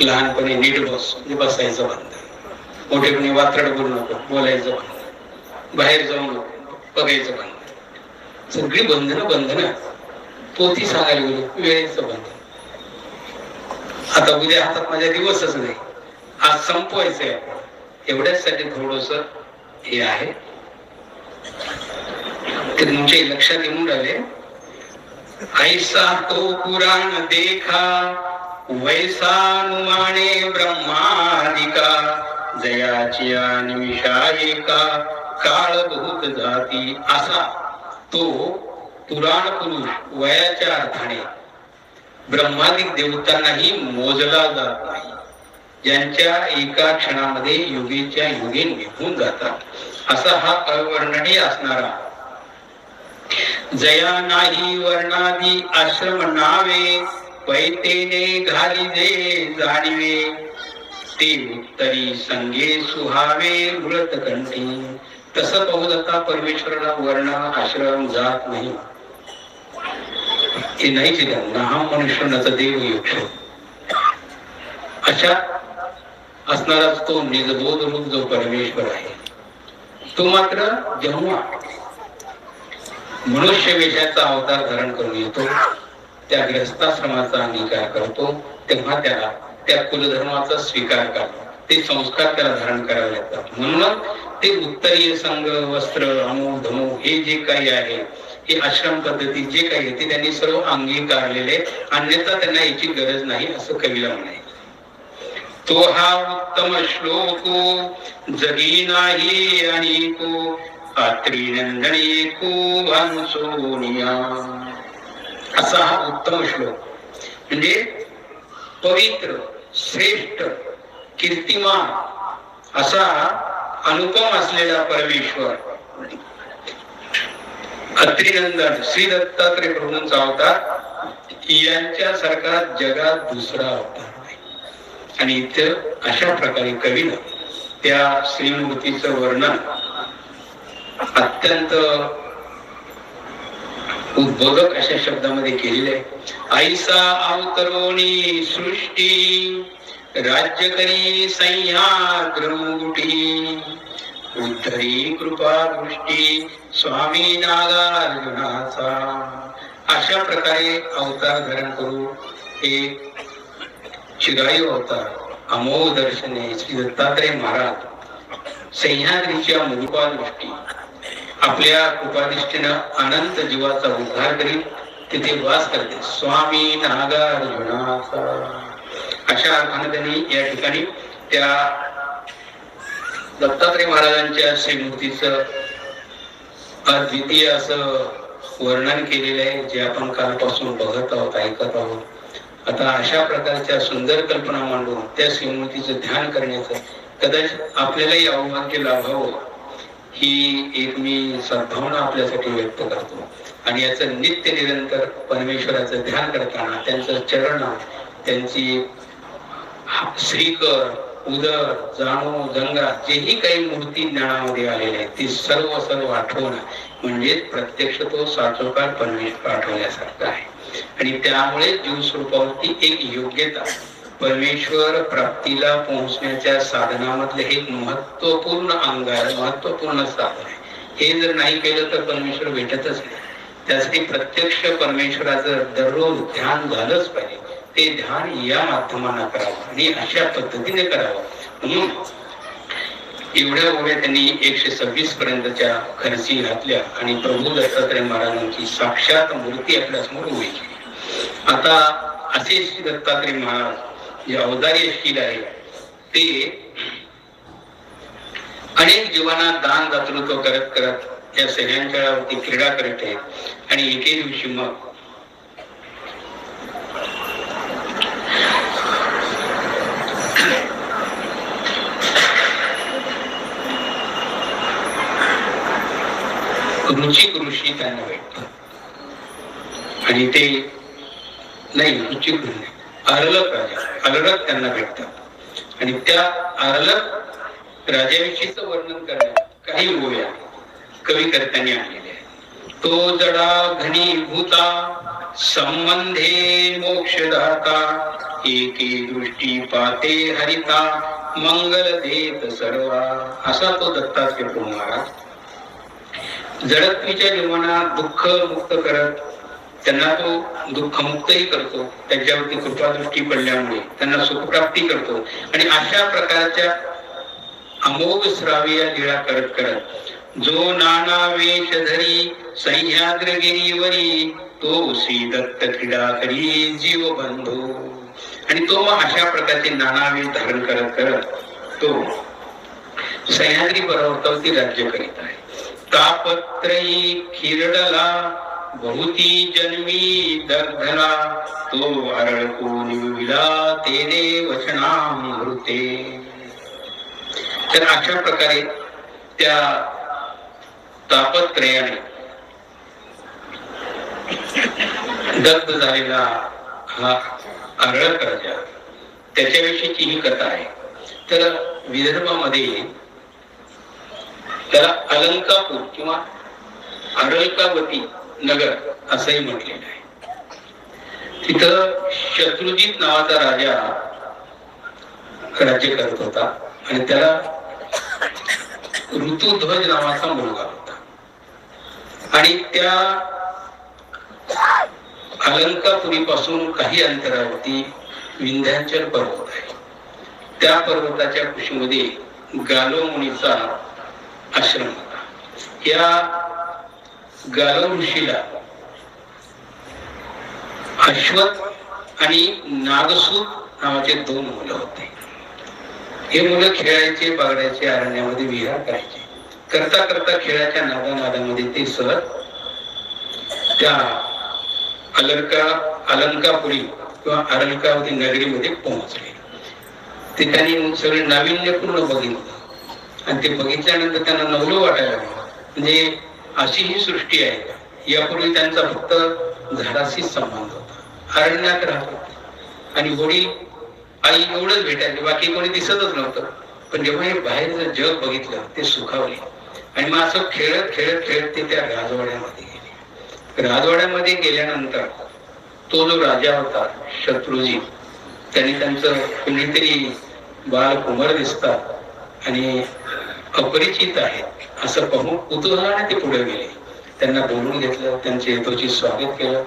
लहानपणी नीट बसायचं बंधन, मोठेपणी वात्रट बोलू नको बोलायचं बंधन, बाहेर जाऊ नको बघायचं बंधन. सगळी बंधनं पोथी सांगायला गेलो वेळेचं बंधन. आता उद्या हातात माझ्या दिवसच नाही, आज संपवायचंय. एवढ्यासाठी थोडस हे आहे ते तुमच्या लक्षात येऊन राहिले. ऐसा तो पुराण देखा, वैसा अनुमाने ब्रह्मादिका, जयाची निमिषा एका, काळ बहुत जाती. असा तो पुराण पुरुष वयाच्या अर्थाने ब्रह्मादिक देवतांनाही मोजला जात नाही. ज्यांच्या एका क्षणामध्ये युगेच्या युगे निघून जातात असा हा अवर्णनीय असणारा, जया नाही वर्णादी आश्रम नावे, पैतेने घाली जे जाणीवे, ते उत्तरी संगे सुहावे मृत कंठी. तसं पाहू जाता परमेश्वराला वर्ण आश्रम जात नाही, हे नाहीच हा मनुष्याचा देव युक्ष अशा असणारा तो निजबोध रूप जो परमेश्वर आहे, तो मात्र जेव्हा मनुष्य वेशाचा अवतार धारण करून येतो, त्या ग्रस्ताश्रमाचा अंगीकार करतो, तेव्हा त्याला त्या कुलधर्माचा स्वीकार करतो, ते संस्कार त्याला धारण करावे लागतात. म्हणून ते उत्तरीय संघ, वस्त्र, अमोघ धमोघ हे जे काही आहे, हे आश्रम पद्धती जे काही आहे ते त्यांनी सर्व अंगीकारलेले, अन्यथा त्यांना याची गरज नाही असं कवीला म्हणाय. तो हा उत्तम श्लोको जगी नाही अनेको, अत्री नंदनी को भानुसोनिया. असा हा उत्तम श्लोक म्हणजे पवित्र, श्रेष्ठ, कीर्तिमान असा अनुपम असलेला परमेश्वर, अत्रिनंदन श्री दत्तात्रय प्रभूंचा अवतार, यांच्या सारखा जगात दुसरा अवतार नाही. आणि इथं अशा प्रकारे कवीनं त्या श्रीमूर्तीचं वर्णन अत्यंत उद्बोधक अशा शब्दामध्ये केलेले आहे. ऐसा अवतरोणी सृष्टी, राज्य करी सह्याद्र मुकुटी, उद्धरी कृपा दृष्टी स्वामी नागार्जुनाचा. अशा प्रकारे अवतार धारण करू एक चिरायू अवतार, अमोघ दर्शने श्री दत्तात्रय महाराज सह्याद्रीच्या मुकुपा दृष्टी आपल्या कृपादृष्टीनं अनंत जीवाचा उद्धार करीत तिथे वास करते. स्वामी नागार्जुनाचा अशा अर्थाने त्यांनी या ठिकाणी त्या दत्तात्रय महाराजांच्या श्रीमूर्तीचं अद्वितीय असं वर्णन केलेलं आहे, जे आपण कालपासून बघत आहोत, ऐकत आहोत. आता अशा प्रकारच्या सुंदर कल्पना मांडून त्या श्रीमूर्तीचं ध्यान करण्याचं कदाचित आपल्यालाही अवभाग्य लाभावं, ही एक मी सद्भावना आपल्यासाठी व्यक्त करतो. आणि याचं नित्य निरंतर परमेश्वराचं ध्यान करताना त्यांचं चरण, त्यांची श्रीकर, उदर, जाणू, गंगा जेही काही मूर्ती ज्ञानामध्ये आलेले आहेत ती सर्व आठवणं म्हणजे प्रत्यक्ष तो साचोकार परमेश्वर आठवण्यासारखं आहे. आणि त्यामुळे जीव स्वरूपावरती एक योग्यता, परमेश्वर प्राप्तीला पोहोचण्याच्या साधनामधले हे महत्वपूर्ण अंग आहे, महत्वपूर्ण साधन आहे. हे जर नाही केलं तर परमेश्वर भेटतच नाही. त्यासाठी प्रत्यक्ष परमेश्वराचं दररोज ध्यान झालंच पाहिजे. ते ध्यान या माध्यमानं करावं आणि अशा पद्धतीने करावं. म्हणून एवढ्या ओव्या त्यांनी 126 पर्यंतच्या खर्ची घातल्या आणि प्रभू दत्तात्रय महाराजांची साक्षात मूर्ती आपल्या समोर उभी केली. आता असे श्री दत्तात्रय महाराज जे अवतारीशील आहे ते अनेक जीवांना दान दातृत्व करत करत या सगळ्यांच्यावरती क्रीडा करत आहेत. आणि एके दिवशी मग रुचिक ऋषी त्यांना भेटतात. आणि ते नाही रुचिक अर्लक राजा, अर्लक त्यांना भेटतात. आणि त्या अर्लक राजाविषयीच वर्णन करण्यात काही ओव्या कविकर्त्यांनी आणलेले आहेत. तो जडा घनीभूता संबंधे मोक्षदाता, एके दृष्टी पाते हरिता मंगल देत सर्वा. असा तो दत्तात्रय प्रभू महाराज जडत्वीच्या जीवनात दुःख मुक्त करत त्यांना तो दुःख मुक्तही करतो. त्यांच्यावरती कृपादृष्टी पडल्यामुळे त्यांना सुखप्राप्ती करतो. आणि अशा प्रकारच्या अमोघ श्राव्य लीळा करत करत जो नाना वेश धरी सह्याद्रगिरीवरी, तो श्री दत्त क्रीडा करी जीव बंधू. आणि तो मग अशा प्रकारचे नाना वेश धारण करत करत तो सह्याद्री पर्वतावरती राज्य करीत आहे. तापत्रयी खिरडला बहुती जन्मी दर्धला तो अरळको निविला तेने वचनामृते. तर अशा प्रकारे त्या तापत्रयाने दग्ध झालेला हा अरळक राजा, त्याच्याविषयीची ही कथा आहे. तर विदर्भामध्ये त्याला अलंकापूर किंवा अरळकावती नगर असंही म्हटलेलं आहे. तिथं शत्रुजित नावाचा राजा राज्य करत होता आणि त्याला ऋतुध्वज नावाचा मुलगा होता. आणि त्या अलंकापुरीपासून काही अंतरावरती विंध्याचल पर्वत आहे. त्या पर्वताच्या कुशीमध्ये गालो मुनीचा आश्रम होता. या गालो ऋषीला अश्वत आणि नागसूत नावाचे 2 मुलं होते. हे मुलं खेळायचे, बागडायचे, अरण्यामध्ये विहार करायचे. करता करता खेळाच्या नादानादामध्ये ते सहज त्या अलंकापुरी किंवा अरळकावती नगरीमध्ये पोहोचले. ते त्यांनी सगळे नाविन्यपूर्ण बघितलं आणि ते बघितल्यानंतर त्यांना नवलं वाटायला लागलं. म्हणजे अशी ही सृष्टी आहे का? यापूर्वी त्यांचा फक्त झाडाशीच संबंध होता, अरण्यात राहत होते आणि वडील आई एवढंच भेटायचे, बाकी कोणी दिसतच नव्हतं. पण जेव्हा हे बाहेरचं जग बघितलं ते सुखावले आणि मग असं खेळत खेळत खेळत ते त्या राजवाड्यामध्ये गेले. राजवाड्यामध्ये गेल्यानंतर तो जो राजा होता शत्रुजीत, त्यांनी त्यांचं कुणीतरी बाळ कुमार दिसतात आणि अपरिचित आहेत असं पाहून कुतूहलाने ते पुढे गेले. त्यांना बोलून घेतलं, त्यांचे यथोचित स्वागत केलं.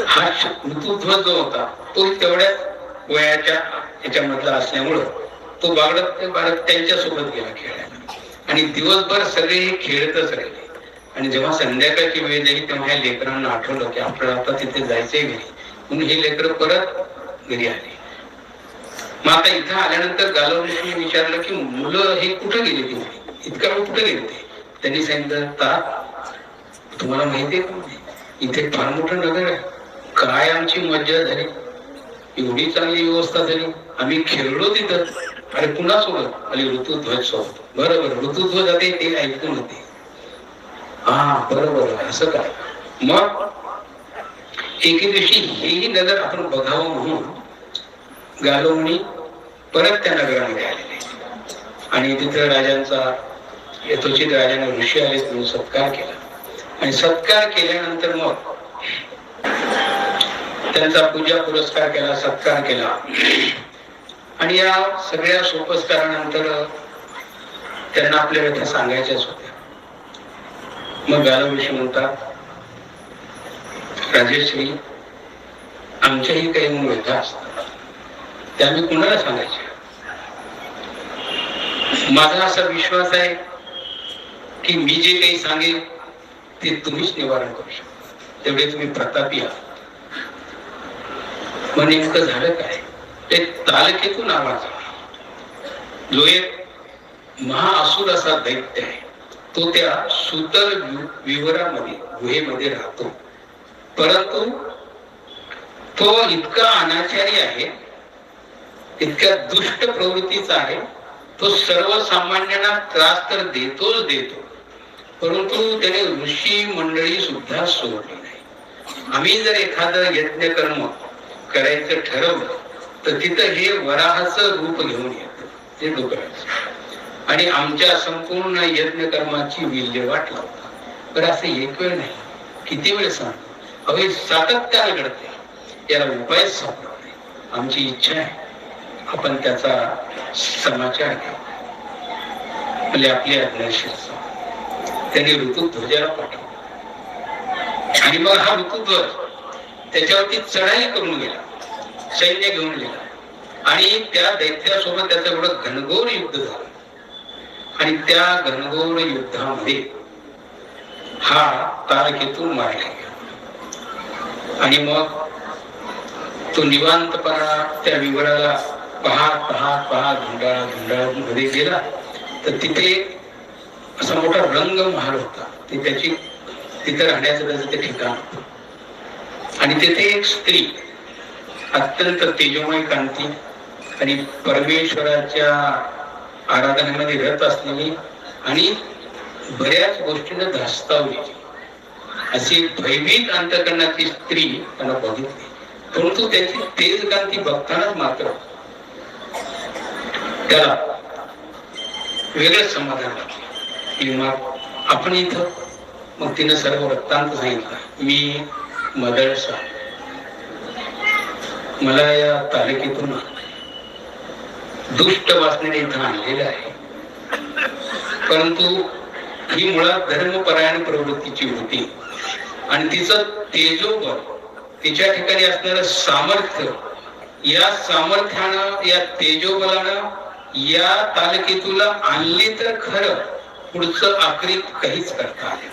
हा ऋतुध्वज जो होता तो तेवढ्याच वयाच्या ह्याच्यामधला असल्यामुळं तो बाळक त्यांच्या सोबत गेला खेळायला आणि दिवसभर सगळे हे खेळतच राहिले. आणि जेव्हा संध्याकाळची वेळ झाली तेव्हा या लेकरांना आठवलं की आपल्याला आता तिथे जायचंय घरी, म्हणून हे लेकर परत घरी आले. मग आता इथं आल्यानंतर गालोऋषीने विचारलं की मुलं हे कुठं गेले, ते इतका वेळ कुठं गेले? त्यांनी सांगितलं, तुम्हाला माहितीये का इथे फार मोठं नगर आहे, काय आमची मज्जा झाली, एवढी चांगली व्यवस्था झाली, आम्ही खेळलो तिथं. अरे कुणासोबत? अरे ऋतुध्वज सोबत. बरोबर, ऋतुध्वज आले ते ऐकून होते. हा बरोबर, असं काय? मग एके दिवशी हेही नगर आपण बघावं म्हणून गालो मुनी परत त्या नगरामध्ये आलेले आणि तिथं राजांचा यथोचित राजाने ऋषी आले म्हणून सत्कार केला. आणि सत्कार केल्यानंतर मग त्यांचा पूजा पुरस्कार केला, सत्कार केला. आणि या सगळ्या सोपस्कारानंतर त्यांना आपल्या व्यथा सांगायच्याच होत्या. मग गालो ऋषी म्हणतात, राजेश्री, आमच्याही काही व्यथा असतात, त्या मी कुणाला सांगायच्या? माझा असा विश्वास आहे की मी जे काही सांगेन ते तुम्हीच निवारण करू शकता, तेवढे तुम्ही प्रतापी आहात. मग नेमकं झालं काय? एक तालकेतू नावाचा जो एक महाअसुर असा दैत्य आहे, तो त्या सुतल विवरामध्ये गुहेमध्ये राहतो. परंतु तो इतका अनाचारी आहे, इतक्या दुष्ट प्रवृत्तीचा आहे, तो सर्वसामान्यांना त्रास तर देतोच देतो, परंतु त्याने ऋषी मंडळी सुद्धा सोडली नाही. आम्ही जर एखादं यज्ञ कर्म करायचं ठरवलं तर तिथं हे वराहाचं रूप घेऊन येतं, ते डोकराचं, आणि आमच्या संपूर्ण यज्ञ कर्माची विल्हेवाट लावतात. तर असं एक वेळ नाही, किती वेळ सांगतो, अहो सातत्याने घडते, याला उपाय सापडत नाही. आमची इच्छा आहे आपण त्याचा समाचार घेऊ. म्हणजे आपली आज्ञाशील त्यांनी ऋतुध्वजाला पाठवलं आणि मग हा ऋतुध्वज त्याच्यावरती चढाई करून गेला, सैन्य घेऊन गेला आणि त्या दैत्यासोबत त्याचं एवढं घनघोर युद्ध झालं. आणि त्या घनघोर युद्धामध्ये हा तारकेतून मारला गेला. आणि मग तो निवांतपणा त्या विवराला पाहत पाहत पाहत धुंडाळा मध्ये गेला तर तिथे असा मोठा रंग महाल होता. ती त्याची तिथं राहण्याचं त्याचं ते ठिकाण. आणि तिथे एक स्त्री अत्यंत तेजोमय कांती आणि परमेश्वराच्या आराधनेमध्ये रत असलेली आणि बऱ्याच गोष्टींना धास्तावली अशी भयभीत अंतकरणाची स्त्री त्यांना बघितली. परंतु त्याची तेज कांती बघतानाच मात्र त्याला वेगळंच समाधान वाटलं. मग आपण इथं, मग तिनं सर्व वृत्तांत सांगितलं. मी मदरसा, मला या तालुक्यातून दुष्ट वासनेने इथं आणलेलं आहे, परंतु ही मुळात धर्मपरायण प्रवृत्तीची होती आणि तिचं तेजोबल, तिच्या ठिकाणी असणारं सामर्थ्य, या सामर्थ्यानं, या तेजोबलानं या तालुक्यातूला आणली तर खरं, पुढचं आखरीत काहीच करता आले.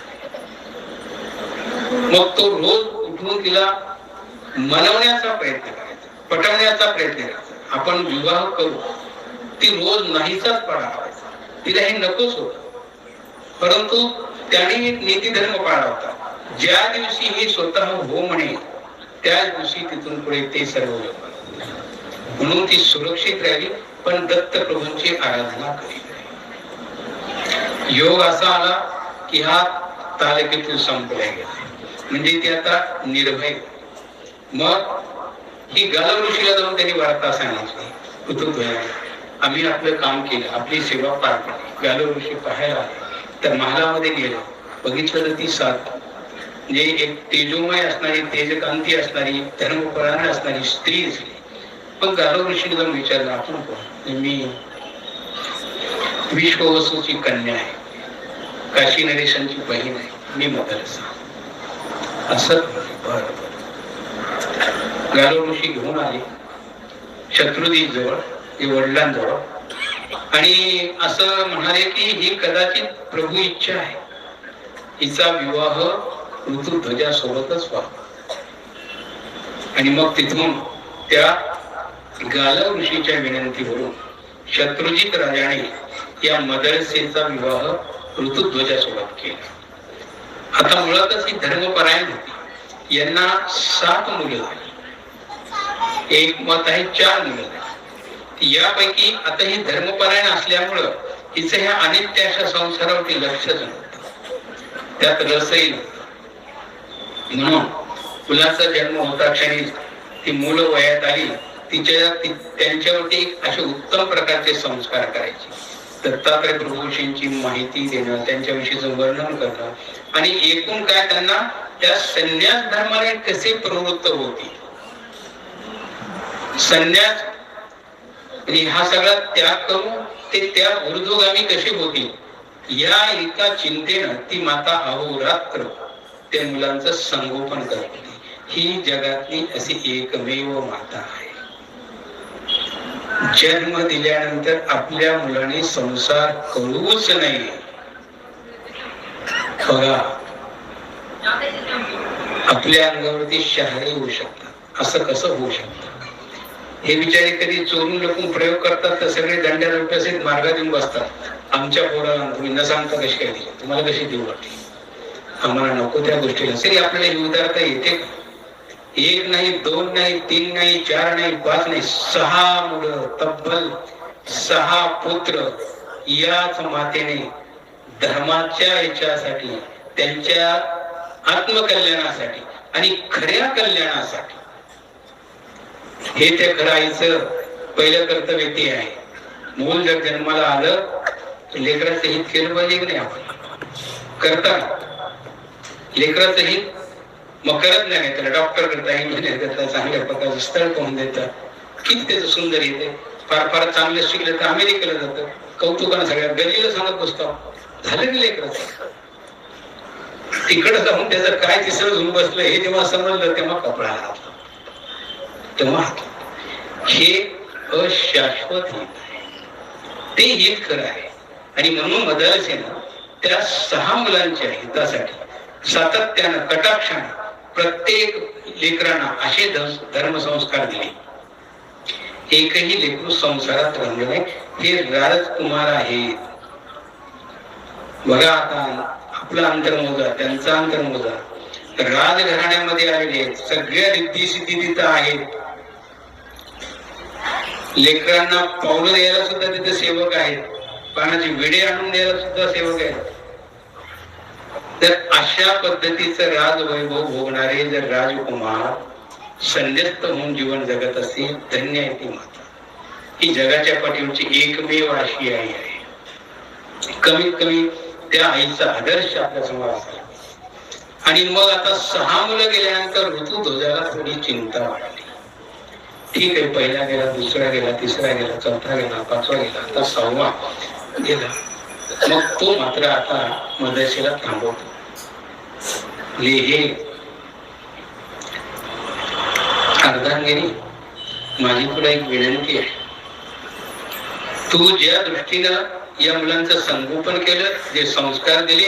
मग तो रोज उठून तिला मनवण्याचा प्रयत्न करायचा, पटवण्याचा प्रयत्न करायचा. आपण विवाह करू, ती रोज नाहीचाच पडावा, तिला हे नकोच होत. परंतु त्याने नीती धर्म पाळला होता. ज्या दिवशी ही स्वतः हो म्हणे त्याच दिवशी तिथून पुढे ते सर्व म्हणून ती सुरक्षित राहिली, पण दत्त प्रभूंची आराधना करीत राहिली. योग असा आला की हा तालुक्यातून संपला गेला, म्हणजे ते आता निर्भय. मग ही गालव ऋषीला जाऊन त्यांनी वार्ता सांगितली, कुतुत्वयाने आम्ही आपलं काम केलं, आपली सेवा पार पडली. गालव ऋषी पाहायला आले तर महालामध्ये गेलो, बघितलं तर ती साथ म्हणजे एक तेजोमय असणारी, तेजकांती असणारी, धर्मपरायण असणारी स्त्री असली. पण गालव ऋषीने जाऊन विचारलं, आपण कोण? मी विश्ववसूची कन्या आहे, काशी नरेशांची बहीण आहे, मी मदरसा. असं गालव ऋषी घेऊन आले शत्रुदीप जवळ, ते वडिलांजवळ, आणि असं म्हणाले की ही कदाचित प्रभू इच्छा आहे, हिचा विवाह ऋतुध्वजा सोबतच व्हावा. आणि मग तिथून त्या गालव ऋषीच्या विनंतीवरून शत्रुजित राजाने या मदरसेचा विवाह ऋतुध्वजा सोबत केला. आता मुळातच ही धर्मपरायण होती. यांना 7 मुलं झाली, एक मत आहे 4 मुलं झाली. यापैकी आता ही धर्मपरायण असल्यामुळं हिचं ह्या अनित्य अशा संसारावरती लक्षच नव्हतं, त्यात रसही नव्हतं. म्हणून मुलाचा जन्म होता क्षणी ती मुलं वयात आली, त्यांच्यावरती असे उत्तम प्रकारचे संस्कार करायचे. दत्तात्रय प्रभूंची माहिती देणं, त्यांच्याविषयीचं वर्णन करणं, आणि एकूण काय त्यांना त्या संन्यास धर्माने कसे प्रवृत्त होती, संन्यास हा सगळा त्याग करून ते त्या ऊर्ध्वगामी कसे होतील, या एका चिंतेनं ती माता अहोरात्र त्या मुलांचं संगोपन करत होती. ही जगातली अशी एकमेव माता आहे. जन्म दिल्यानंतर आपल्या मुलाने संसार करूच नाही. बघा, आपल्या अंगावरती शहारे होऊ शकतात, असं कसं होऊ शकतं? हे बिचारे कधी चोरून लपून प्रयोग करतात तर सगळे दंड्या मार्गात येऊन बसतात. आमच्या पोराला तुम्ही न सांगता कशी काय दिली, तुम्हाला कशी देऊ वाटली, आम्हाला नको त्या गोष्टीला. तरी आपल्याला ही उदारता येते. 1 नाही, 2 नाही, 3 नाही, 4 नाही, 5 नाही, 6 मुलं, तब्बल 6 पुत्र याच मातेने धर्माच्या याच्यासाठी, त्यांच्या आत्मकल्याणासाठी आणि खऱ्या कल्याणासाठी, हे त्या खरं आईचं पहिलं कर्तव्य ते आहे. मूल जर जन्माला आलं तर लेकराचं हित केलं पाहिजे की नाही? आपण करता लेकराचं हित मग करत नाही, त्याला डॉक्टर करता, इंजिनियर करता, चांगल्या प्रकारचं स्थळ पाहून देतात, किती त्याचं सुंदर येते. फार फार चांगलं शिकलं तर अमेरिकेला जातं, कौतुकानं सगळ्या गल्लीला सांगत बसतो, झालं की लेकराचं. तिकडं जाऊन त्याचं काय तिसरं झुंब बसलं हे जेव्हा समजलं तेव्हा कपडा घातला, तेव्हा हे अशाश्वत हित आहे, ते हित खरं आहे. आणि म्हणून मदरसेनं त्या 6 मुलांच्या हितासाठी सातत्यानं, कटाक्षानं प्रत्येक लेकरांना असे धर्मसंस्कार दिले. एकही लेकरू संसारात रंगले, हे राजकुमार आहेत. बघा, आता आपलं अंतर मोजा, त्यांचा अंतर मोजा. राजघराण्यामध्ये आलेले सगळ्या रिद्धी सिद्धी तिथं आहेत. लेकरांना पावलं द्यायला सुद्धा तिथे सेवक आहेत, पाण्याची विडे आणून द्यायला सुद्धा सेवक आहेत. तर अशा पद्धतीचं राजवैभव भोगणारे जर राजकुमार संन्यस्त होऊन जीवन जगत असतील, धन्य आहे ती माता. ही जगाच्या पाठीवरची एकमेव अशी आई आहे. कमीत कमी त्या आईचा आदर्श आपल्या समोर असावा. आणि मग आता 6 मुलं गेल्यानंतर ऋतुध्वजाला थोडी चिंता वाटली. ठीक आहे, पहिला गेला, दुसरा गेला, तिसरा गेला, चौथा गेला, 5वा गेला, आता 6वा गेला. मग तो मात्र आता मदर्शेला थांबवतो. हे अर्धांगिनी, माझी तुला एक विनंती आहे. तू ज्या दृष्टीनं या मुलांचं संगोपन केलं, जे संस्कार दिले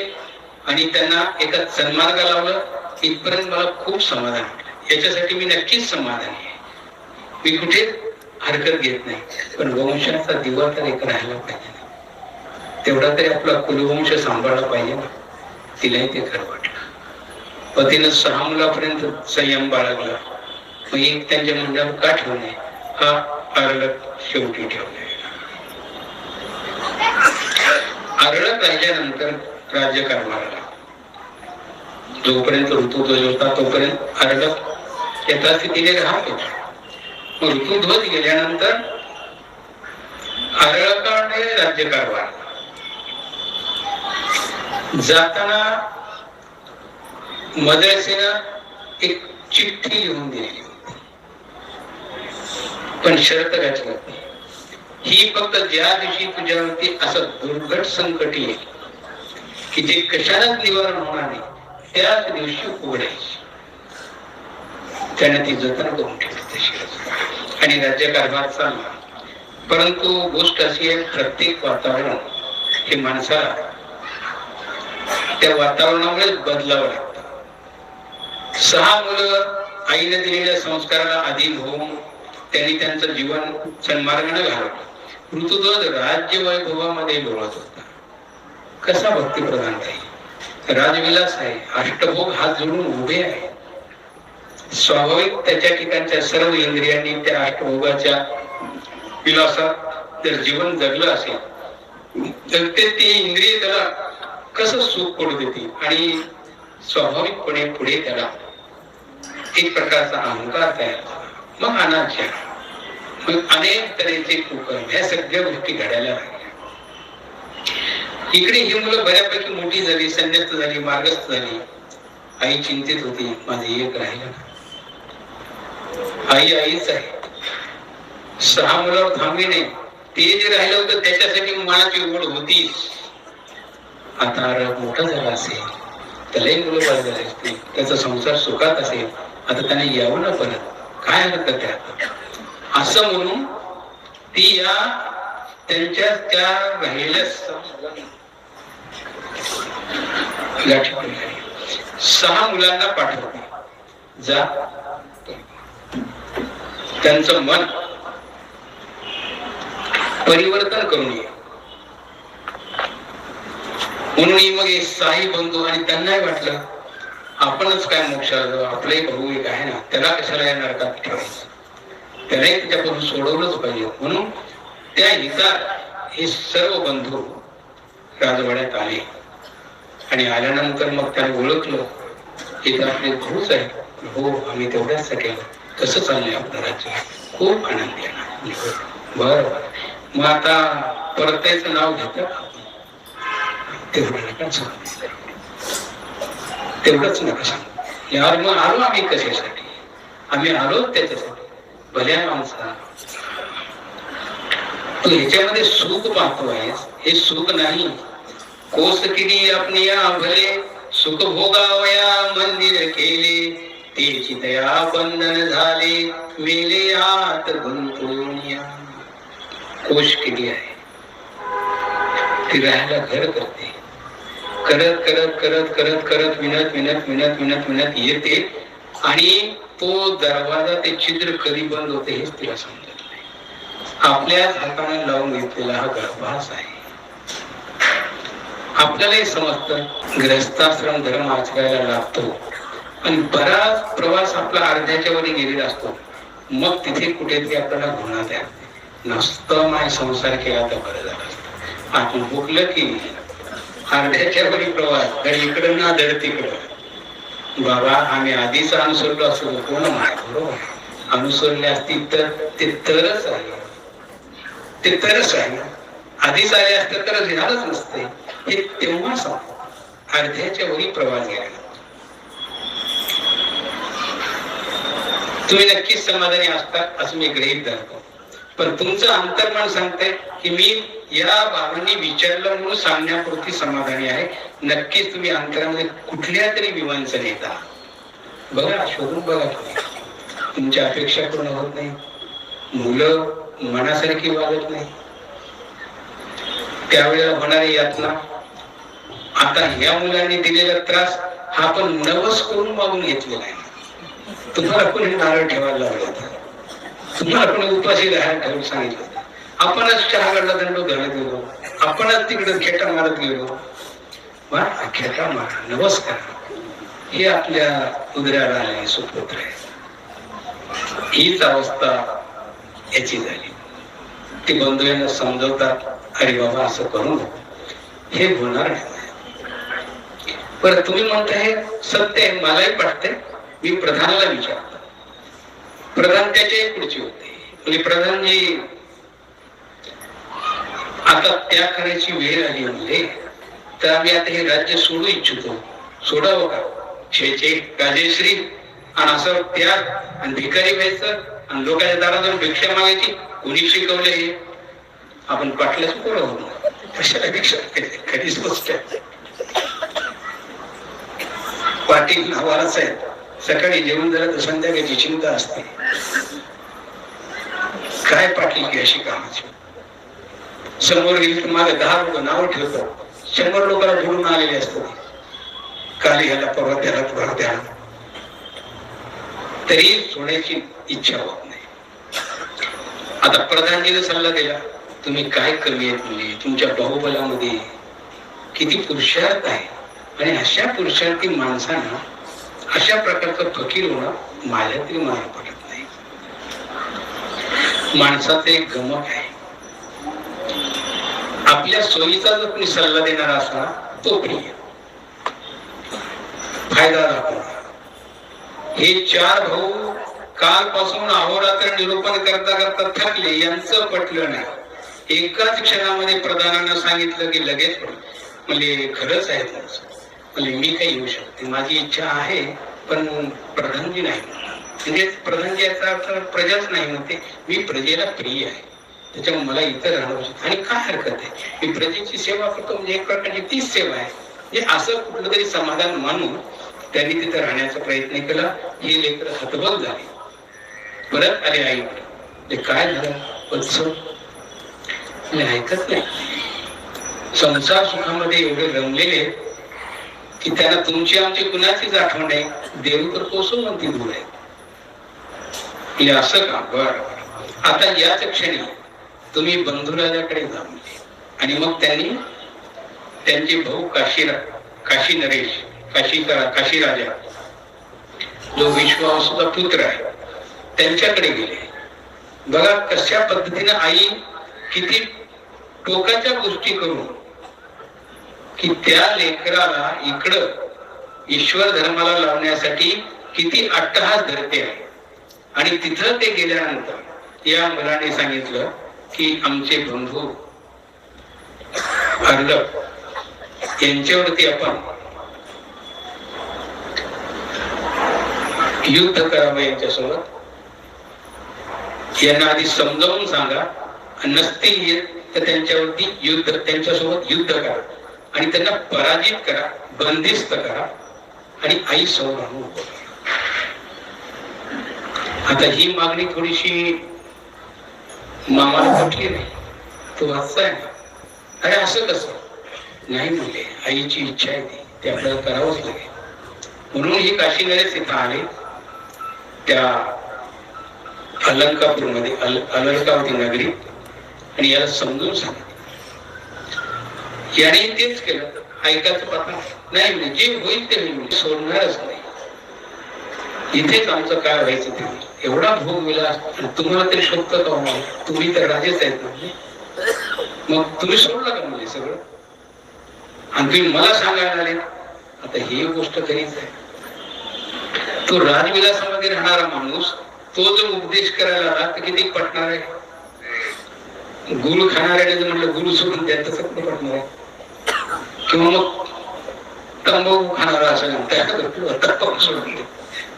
आणि त्यांना एका सन्मार्ग लावलं, इथपर्यंत मला खूप समाधान वाटलं. याच्यासाठी मी नक्कीच समाधानी आहे. मी कुठे हरकत घेत नाही, पण वंशाचा दिवा तर एक राहायला पाहिजे ना, तेवढा तरी आपला कुलवंश सांभाळला पाहिजे ना. तिलाही ते खरं वाटलं. पतीनं 6 मुलापर्यंत संयम बाळगला. मग एक त्यांच्या मुलावर का ठेवणे, हा आरळत शेवटी ठेवले. आरळत राहिल्यानंतर राज्यकारभाराला जोपर्यंत ऋतुध्वज होता तोपर्यंत आरळत यथास्थितीने राहत होता. मग ऋतुध्वज गेल्यानंतर आरळकाने राज्यकारभार जाताना मदरसेनं एक चिठ्ठी लिहून दिली, पण शर्त घातली, ही फक्त ज्या दिवशी तुझ्यावरती असं दुर्घट संकट येईल की जे कशालाच निवारण होणार नाही, त्याच दिवशी उघडायची. त्याने ती जतन करून ठेवली तशी आणि राज्यकारभार चालला. परंतु गोष्ट अशी आहे, प्रत्येक वातावरण हे माणसाला त्या वातावरणामुळे बदलावं लागतं. 6 मुलं आईने दिलेल्या संस्काराला अधीन होऊन त्यांनी त्यांचं जीवन सन्मार्गाने घालवलं. ऋतुध्वज राज्य वैभवामध्ये लोळत होता. कसा भक्तिप्रधान आहे, राजविलास आहे, अष्टभोग हात जोडून उभे आहे. स्वाभाविक त्याच्या ठिकाणच्या सर्व इंद्रियांनी त्या अष्टभोगाच्या विलासात जर जीवन जगलं असेल तर ती इंद्रिय त्याला कसं सुख पडू देते आणि स्वाभाविकपणे पुढे त्याला एक प्रकारचा अहंकार तयार झाला. मग अनाचार, मग अनेक तऱ्हेचे कुकर्म, ह्या सगळ्या गोष्टी घडायला लागल्या. इकडे ही मुलं बऱ्यापैकी मोठी झाली, संन्यस्त झाली, मार्गस्थ झाली. आई चिंतित होती, माझे एक राहिलं. आई आईच आहे, 6 मुलावर थांबली नाही. ते जे राहिलं होतं त्याच्यासाठी मनाची ओढ होती. आता मोठा झाला असेल, त्यालाही मुलं बाळ झाले असतील, त्याचा संसार सुखात असेल, आता त्याने यावं ना परत, काय हरकत आहे असं म्हणून ती या त्यांच्या त्या राहिलेल्या 6 मुलांना पाठवते. जा, त्यांचं मन परिवर्तन करून ये म्हणून. मग हे 6 बंधू आणि त्यांनाही वाटलं आपणच काय मोक्षाला जाऊ, आपलाही भाऊ एक आहे ना, त्याला कशाला या नरकात ठेवायचं, त्यालाही त्याच्यापासून सोडवलंच पाहिजे. म्हणून त्या हितात हे सर्व बंधू राजवाड्यात आले आणि आल्यानंतर मग त्याने ओळखलं, हे तर आपले भाऊच आहे. हो, आम्ही तेवढ्याचसाठी आलो. कसं चाललंय आपलं राज्य? खूप आनंदी आहे. बरं, मग आता परतायचं नाव घेतं, तेवढं नका सांग, तेवढंच नका सांग यार. मग आलो आम्ही कशासाठी? आम्ही आलो त्याच्यासाठी. भल्या माणसा, तू ह्याच्यामध्ये सुख पाहतो आहेस, हे सुख नाही. कोस किरी आपली भले सुख भोगावया मंदिर केले, तेची दया बंधन झाले मेले आत गुंतून. कोश केली आहे, ती राहायला घर करते. करत करत करत करत करत विनत विनत विनत विनत विनत येते आणि तो दरवाजा ते छिद्र कधी बंद होते हेच तिला समजत नाही. आपल्याच हाताने लावून घेतलेला हा गर्भास आहे. आपल्यालाही समजतं ग्रहस्थाश्रम धर्म आचरायला लागतो आणि बराच प्रवास आपला अर्ध्याच्या वरी गेलेला असतो. मग तिथे कुठेतरी आपल्याला गुन्हा द्या नसतं माय संसार केला तर बरं झालं असतं. आपण भोगलं की अर्ध्याच्या वरी प्रवास धड इकडं ना धड तिकडं. बाबा आम्ही आधीच अनुसरलो असतो कोण माय बरोबर अनुसरले असतील तर ते तरच आहे, ते तरच आहे. आधीच आले असते तर झालंच नसते. हे तेव्हाच अर्ध्याच्या वरी प्रवास गेला. तुम्ही नक्कीच समाधानी असतात असं मी गृहीत धरतो. पण तुमचं अंतर्मन सांगतंय की मी या बाबांनी विचारलं म्हणून सांगण्यापुरती समाधानी आहे. नक्कीच तुम्ही अंतरामध्ये कुठल्या तरी विमानचं नेता बघा, शोधून बघा. तुमच्या अपेक्षा पूर्ण होत नाही, मुलं मनासारखी वागत नाही, त्यावेळेला होणारी यातना. आता ह्या मुलांनी दिलेला त्रास हा पण नवस करून मागून घेतलेला आहे. तुम्हाला कोणी नारळ ठेवायला लावला, तुम्हाला कोणी उपाशी राहायला ठेवून सांगितलं, आपणच चहागडला दंड घालत गेलो, आपणच तिकडे खेटा मारत गेलो. खेटा मार नमस्कार हे आपल्या उदराला आले सुपुत्र आहे. हीच अवस्था याची झाली. ती बंधू यांना समजवतात, अरे बाबा असं करू हे होणार नाही. पण तुम्ही म्हणता हे सत्य आहे, मलाही पटते. मी प्रधानाला विचारतो, प्रधान त्याचे पुढचे होते म्हणजे प्रधानजी आता त्याग करायची वेळ आली म्हणले तर आम्ही आता हे राज्य सोडू इच्छितो. सोडावं का? छे राजेश्री आणि असं त्याग आणि भिकारी व्हायचं आणि लोकांच्या दारात जाऊन भिक्षा मागायची कोणी शिकवले हे? आपण पाटल्याच पोरं होतो, कशाला भिक्षा खरीच गोष्ट आहे. पाटील नावालाच आहे, सकाळी जेवण झालं तर संध्याकाळची चिंता असते. काय पाटील की अशी कामाची. समोर गेली तर मागे 10 लोक नाव ठेवतात, 100 लोकांना धरून आलेले असतात. काली ह्याला परवा त्याला परवा त्याला, तरी सोडायची इच्छा होत नाही. आता प्रधानजीने सल्ला दिला, तुम्ही काय कमी आहेत म्हणजे तुमच्या बाहुबलामध्ये किती पुरुषार्थ आहे आणि अशा पुरुषार्थी माणसांना अशा प्रकारचं फकीर होणं माझ्या तरी मला पडत नाही. माणसाचं एक गमक आहे, आपल्या सोयीचा जर कोणी सल्ला देणारा असला तो प्रिय फायदा दाखवणार. हे 4 भाऊ कालपासून अहोरात्र निरूपण करता करता थकले, यांचं पटलं नाही. एकाच क्षणामध्ये प्रधानांना सांगितलं की लगेच म्हणजे खरंच आहे म्हणजे मी काही येऊ शकते, माझी इच्छा आहे पण प्रधानजी नाही. म्हणजे प्रधानजी याचा अर्थ प्रजाच नाही म्हणते, मी प्रजेला प्रिय आहे त्याच्यामुळे मला इतर राहणं आणि काय हरकत आहे, मी प्रजेची सेवा करतो म्हणजे एक प्रकारची तीच सेवा आहे. हे असं कुठलं तरी समाधान मानून त्यांनी तिथे राहण्याचा प्रयत्न केला. ही लेकरं हतबल झाली, परत आले आईकडे. ते काय झालं उत्सव ऐकत नाही. संसार सुखामध्ये एवढे रमलेले की त्यांना तुमची आमची कुणाचीच आठवण नाही. देव तर कोसो म्हणती दूर आहे. असं का? बर आता याच क्षणी तुम्ही बंधुराजाकडे जा आणि मग त्यांनी त्यांचे भाऊ काशी नरेश काशी राजा जो विश्वावसूचा पुत्र आहे त्यांच्याकडे गेले. बघा कशा पद्धतीने आई किती टोकाच्या गोष्टी करून की त्या लेकराला इकडं ईश्वर धर्माला लावण्यासाठी किती अट्टहास धरते आहे. आणि तिथं ते गेल्यानंतर या मुलाने सांगितलं की आमचे बंधू अर्लक यांच्यावरती आपण युद्ध करावं यांच्यासोबत. यांना आधी समजावून सांगा, नसतील येत तर त्यांच्यासोबत युद्ध करा आणि त्यांना पराजित करा, बंदिस्त करा आणि आई समोर आणून उभं करा. आता ही मागणी थोडीशी मामाला पटली नाही. तो वाचताय ना, अरे असं कसं नाही म्हणले, आईची इच्छा आहे ती आपल्याला करावंच लागेल. म्हणून ही काशी नरेश इथं आले. त्या अलंकापूरमध्ये अलंकावती नगरी आणि याला समजून सांगितलं. याने तेच केलं. ऐकायचं पाहता नाही, जे होईल ते होईल, सोडणारच नाही. इथेच आमचं काय व्हायचं ते एवढा भोग विलास. तुम्हाला तरी शोधतं का? तुम्ही तर राजेच आहेत म्हणजे, मग तुम्ही सोडलं का म्हणजे सगळं? आणि तुम्ही मला सांगायला आले. आता ही गोष्ट खरीच आहे. तो राजविलासामध्ये राहणारा माणूस तो जर उपदेश करायला आला तर किती पटणार आहे? गुरु खाणाऱ्याने जर म्हटलं गुरु सोडून द्या तसं कुठं पटणार आहे? किंवा मग तंबाखू खाणारा असेल तंबाखू सोडून दे,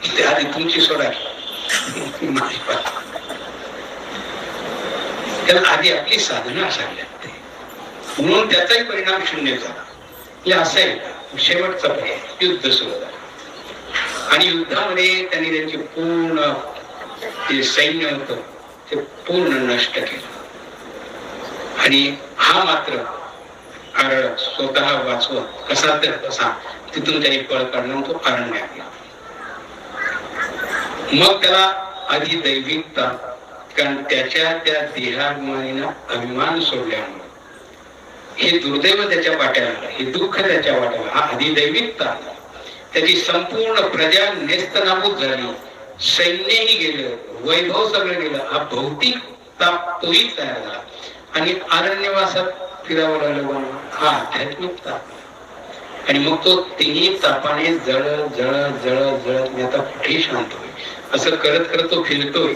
ते आधी तुमची सोडा, त्याला आधी आपली साधना असावी लागते. म्हणून त्याचाही परिणाम शून्य झाला. असं आहे शेवटचा पर्याय युद्ध सुरू झालं. आणि युद्धामध्ये त्यांनी त्यांचे पूर्ण जे सैन्य होत ते पूर्ण नष्ट केलं. आणि हा मात्र स्वतः वाचवत कसा तर कसा तिथून त्यांनी पळ काढला, तो अरण्यात गेला. मग त्याला अधिदैविकता, कारण त्याच्या त्या देहाभिमानीनं अभिमान सोडल्यामुळे हे दुर्दैव त्याच्या वाट्याला, हे दुःख त्याच्या वाट्याला, हा अधिदैविकता. त्याची संपूर्ण प्रजा नेस्तनाबूत झाली, सैन्यही गेलं, वैभव सगळं गेलं, हा भौतिक ताप तोही तयार झाला. आणि अरण्यवासात फिरावं लागलं, हा आध्यात्मिक ताप. आणि मग तो तिन्ही तापाने जळत जळत जळत जळत आता कुठेही शांत होईल असं करत करत तो फिरतोय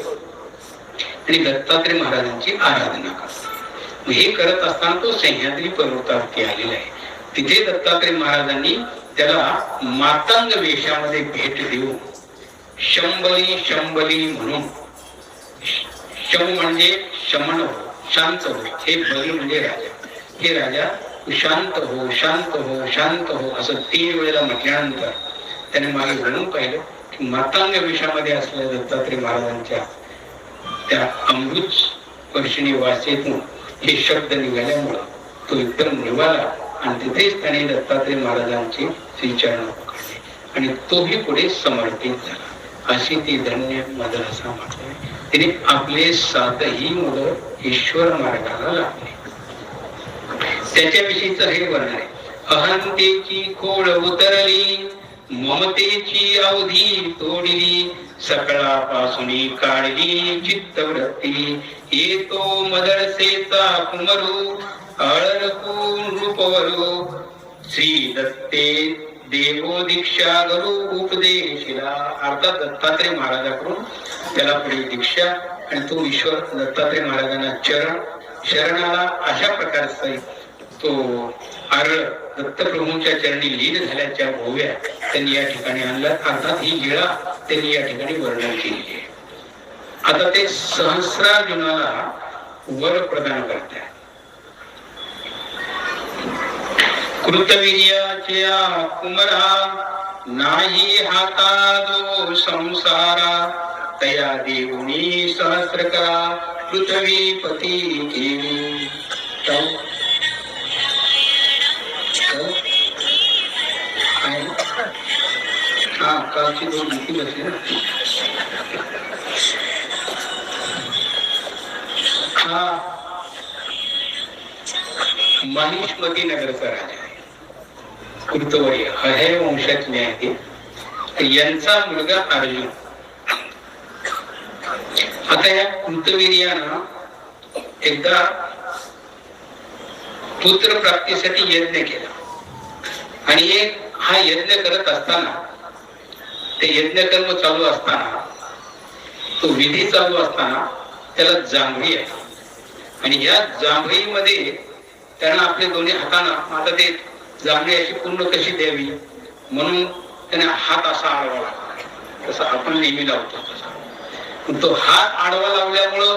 आणि दत्तात्रय महाराजांची आराधना करतो. हे करत असताना तो सह्याद्री पर्वतावरती आलेला आहे. तिथे दत्तात्रय महाराजांनी त्याला मातंग वेशामध्ये भेट देऊन शंभली शंभली म्हणून, शम म्हणजे शमन हो, शांत हो, हे बली म्हणजे राजा, हे राजा शांत हो शांत हो शांत हो असं 3 वेळेला म्हटल्यानंतर त्याने मागे वळून पाहिलं की मातंग वेशामध्ये असलेल्या दत्तात्रय महाराजांच्या त्या अमृत वर्षिणी वासेतून हे शब्द निघाल्यामुळं तो एकदम निवाला. आणि तिथेच त्याने दत्तात्रय महाराजांचे श्रीचरण पकडले आणि तोही पुढे समर्पित झाला. अशी ती धन्य मदरसा म्हटले. तिने आपले 7ही मुलं ईश्वर मार्गाला लागले. त्याच्याविषयीच हे वर्णन आहे. अहंतेची खोड उतरली, ममतेची अवधी तोडली, सकळापासून काढली चित्तवृत्ती, येतो मदरसेचा कुमरू, अळरकून रूपवरू, श्री दत्ते देवो दीक्षा गुरु उपदेशिला. अर्थात दत्तात्रय महाराजाकडून त्याला पुढे दीक्षा आणि तो ईश्वर दत्तात्रय महाराजांना शरणाला अशा प्रकारचा तो दत्तप्रभूंच्या चरणी लीन झाल्याच्या भोव्या त्यांनी या ठिकाणी आणला. अर्थात ही लीळा त्यांनी या ठिकाणी वर्णन केलेली आहे. आता ते सहस्रार्जुनाला वर प्रदान करतात. कृतवीर्याच्या कुमरा नाही हाता जो संसारा, तया देऊनी सहस्र करा पृथ्वीपती केली. हा कालची 2 गीती बसली ना. हा महिष्मती नगरचा राजा आहे, कृतवर्य हे वंशातले आहे. यांचा मुलगा अर्जुन. आता या कृतवीर्यानं एकदा पुत्र प्राप्तीसाठी यज्ञ केला आणि हा यज्ञ करत असताना, ते यज्ञ कर्म चालू असताना, तो विधी चालू असताना त्याला जांभळी आहे आणि या जांभळीमध्ये त्यानं आपल्या दोन्ही हातानं, आता ते जांभळी अशी पूर्ण कशी द्यावी म्हणून त्याने हात असा आडवा लावला, तसा आपण नेहमी लावतो तसा. तो हात आडवा लावल्यामुळं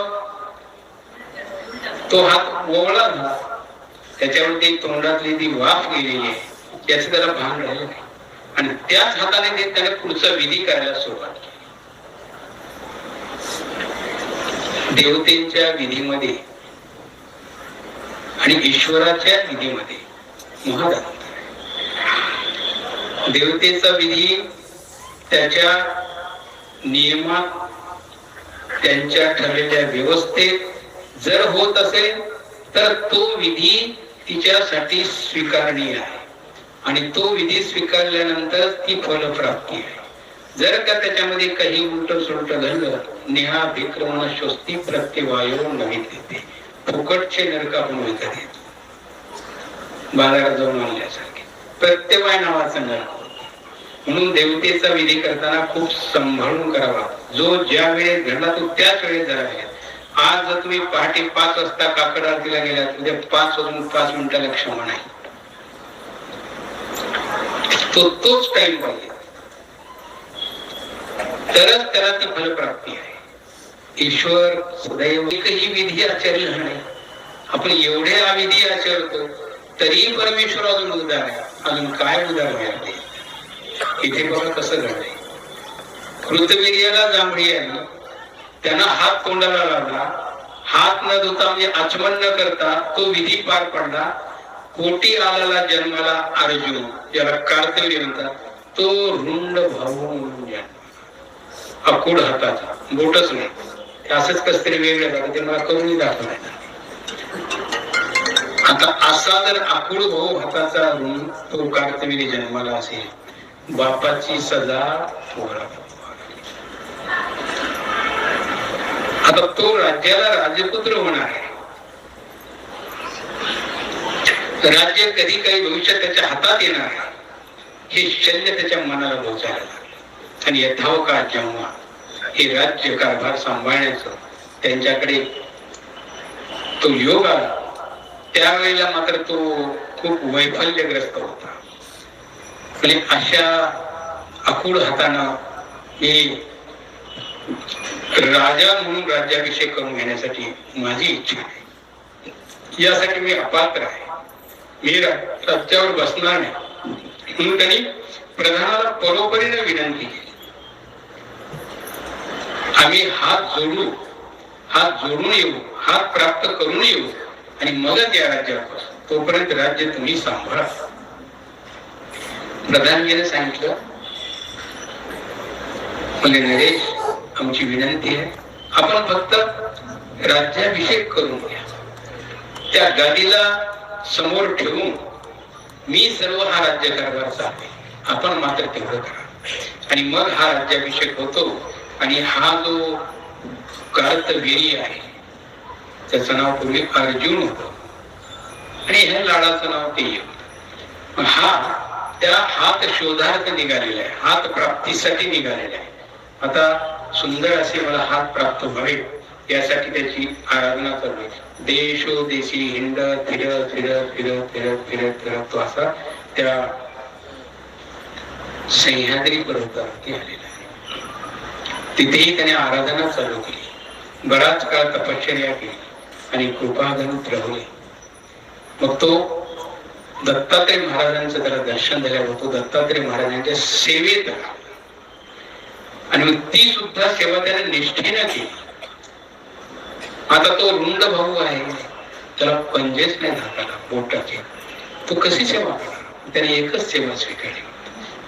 तो हात ओवळा झाला, त्याच्यावरती तोंडातली ती वाफ गेलेली आहे याचं त्याला भान राहिलं नाही. आणि त्याच हाताने त्याने पुढचा विधी करायला सुरुवात केली. देवतेच्या विधीमध्ये आणि ईश्वराच्या विधीमध्ये महत्त्व आहे. देवतेचा विधी त्याच्या नियमात, त्यांच्या ठरलेल्या व्यवस्थेत जर होत असेल तर तो विधी तिच्यासाठी स्वीकारणीय आहे. आणि तो विधी स्वीकारल्यानंतर ती फलप्राप्ती आहे. जर का त्याच्यामध्ये काही उलट सुलट घडलं, नेहा विक्रमण स्वस्ती प्रत्यवायो नवीन देते, फुकटचे नरक आपण विकत येतो बाजारात जाऊन आणल्यासारखे. प्रत्यवाय नावाचा नरक. म्हणून देवतेचा विधी करताना खूप सांभाळून करावा. जो ज्या वेळेस घडला तो त्याच वेळेस जरा. आज जर तुम्ही पहाटे 5 वाजता काकड आरतीला गेलात, उद्या 5 वाजून 5 मिनिटाला क्षमा नाही. तोच टाइम पाहिजे, तरच त्याला ती फलप्राप्ती आहे. ईश्वर सदैव एकही विधी आचरला नाही. आपण एवढे अविधी आचरतो तरी परमेश्वर अजून उदार आहे. अजून काय उदार व्हायला? इथे बघा कसं घडलंय. कृतवीर्याला जांभळी आली, त्यांना हात तोंडाला लावला, हात न धुता म्हणजे आचमन न करता तो विधी पार पडला. कोटी आलेला जन्माला अर्जुन, ज्याला कार्तवीर्य म्हणतात, तो रुंड भाऊ म्हणून जन्म. आकुड हाताचा, बोटच नाही. असंच कस तरी वेगळं झालं, ते मला करून दाखवलं. आता असा जर आकुड भाऊ हाताचा ऋण तो कार्तवीर्य जन्माला असेल, बापाची सजा पोरा. आता तो राज्याला राजपुत्र होणार आहे. राज्य कधी काही भविष्यात त्याच्या हातात येणार आहे हे शल्य त्याच्या मनाला पोहोचायला लागलं. आणि यथावकाळ जेव्हा हे राज्य कारभार सांभाळण्याचं त्यांच्याकडे तो योग आला, त्यावेळेला मात्र तो खूप वैफल्यग्रस्त होता. आणि अशा आकुड हातानं हे राजा म्हणून राज्याभिषेक करून घेण्यासाठी माझी इच्छा आहे. यासाठी मी अपात्र आहे. मी राज्यावर बसणार नाही. म्हणून त्यांनी प्रधानाला परोपरीने विनंती केली, आम्ही हात जोडून येऊ, हात प्राप्त करून येऊ आणि मगच या राज्यावर बसू. तोपर्यंत राज्य तुम्ही सांभाळा. प्रधानजीने सांगितलं, म्हणजे नरेश, आमची विनंती आहे, आपण फक्त राज्याभिषेक करून घ्या. त्या गादीला समोर ठेवून मी सर्व हा राज्यकारभार चालवेन, आपण मात्र तेवढं करा. आणि मग हा राज्याभिषेक होतो. आणि हा जो कार्तवीर्य आहे त्याचं नाव पूर्वी अर्जुन होतं आणि ह्या लाडाचं नाव ते होतं. हा त्या हात शोधार्थ निघालेला आहे, हात प्राप्तीसाठी निघालेला आहे. आता सुंदर असे मला हात प्राप्त व्हावे यासाठी त्याची आराधना चालू आहे. देशोदेशी हिंडत फिरत फिरत फिरत फिरत फिरत फिरत तो असा त्या सह्याद्री पर्वतावरती आलेला आहे. तिथेही त्याने आराधना चालू केली. बराच काळ तपश्चर्या केली आणि कृपागणित राहिले. मग तो दत्तात्रय महाराजांचं त्याला दर्शन झाल्यावर तो दत्तात्रय महाराजांच्या सेवेत आला. आणि मग ती सुद्धा सेवा त्याने निष्ठेने केली. आता तो रुंड भाऊ आहे, त्याला पंजेच नाही घातला बोटाचे, तो कशी सेवा करणार? त्याने एकच सेवा स्वीकारली.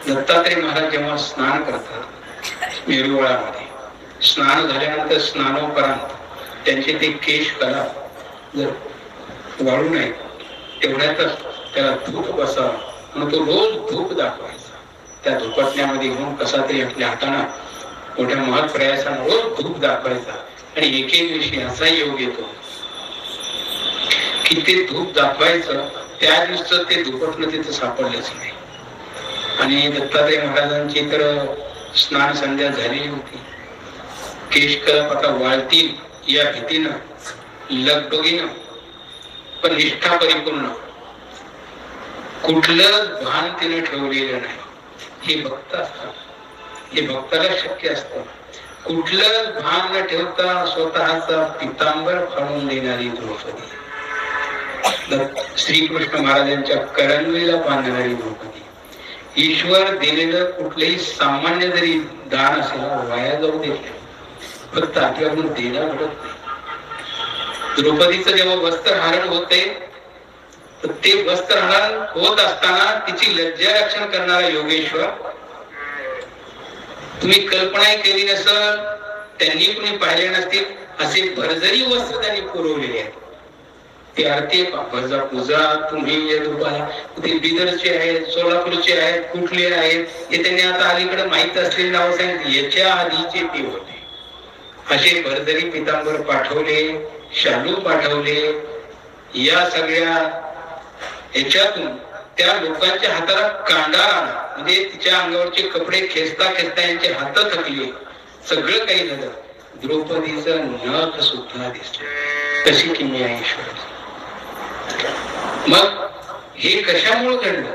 दत्तात्रय महाराज जेव्हा स्नान करतात मेरुवळामध्ये, स्नान झाल्यानंतर स्नानोपरांत त्यांचे ते केश कला जर वाळू नये तेवढ्यातच त्याला धूप बसावा. मग तो रोज धूप दाखवायचा. त्या धुपटण्यामध्ये घेऊन कसा तरी आपल्या हाताने मोठ्या महत् प्रयासाने रोज धूप दाखवायचा. आणि एक दिवशी असा योग येतो की ते धूप दाखवायचं, त्या दिवसाचं ते धुपटणं तिथं सापडलंच नाही. आणि दत्तात्रय महाराजांची तर स्नान संध्या झालेली होती. केशकलप आता वाळतील या भीतीनं, लगबगीनं, पण निष्ठा परिपूर्ण, कुठलंच भान तिने ठेवलेलं नाही. हे भक्त असतात, हे भक्ताला शक्य असतं. कुठलंच भान न ठेवता स्वतःचा पितांबर फाडून देणारी द्रौपदी, श्रीकृष्ण महाराजांच्या करंगळीला बांधणारी द्रौपदी, ईश्वर दिलेलं कुठलंही सामान्य जरी दान असेल वाया जाऊ देत नाही, फक्त आपल्याकडून देणं घडत नाही. द्रौपदीचं जेव्हा वस्त्रहरण होते तर ते वस्त्रहरण होत असताना तिची लज्जा रक्षण करणारा योगेश्वर, तुम्ही कल्पना केली नसेल, त्यांनी कुणी पाहिले नसतील असे भरजरी वस्त्र त्यांनी पुरवलेले आहेत. ती आरती भजा पूजा तुम्ही या रूपाला ते बिदरचे आहेत, सोलापूरचे आहेत, कुठले आहेत हे त्यांनी आता अलीकडे माहित असलेले नाव सांगितले. याच्या आधीचे ते होते. असे भरदरी पितांबर पाठवले, शालू पाठवले. या सगळ्या याच्यातून त्या लोकांच्या हाताला कांडा आला, म्हणजे तिच्या अंगावरचे कपडे खेचता खेचता यांचे हात थकले. सगळं काही झालं. द्रौपदीचं नख सुद्धा दिसलं. तशी किमी आहे ईश्वराची. मग हे कशामुळे घडलं?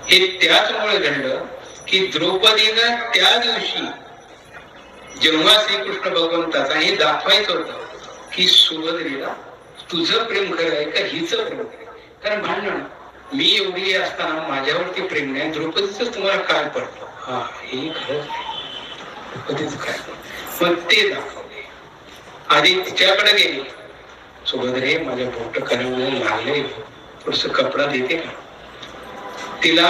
हे त्याचमुळे घडलं की द्रौपदीनं त्या दिवशी जेव्हा श्रीकृष्ण भगवंताचा हे दाखवायचं होतं की सुभद्रेला तुझं प्रेम खरं आहे का हिचं प्रेम खरं आहे. कारण भांडण मी एवढी असताना माझ्यावरती प्रेम नाही, द्रौपदीच तुम्हाला काय पडतं? हा हे खरंच नाही, द्रौपदीच काय पडतं. मग ते दाखवले. आधी तिच्याकडे गेले. सुभद्रे माझ्या बोट करून लागले, थोडस कपडा देते का? तिला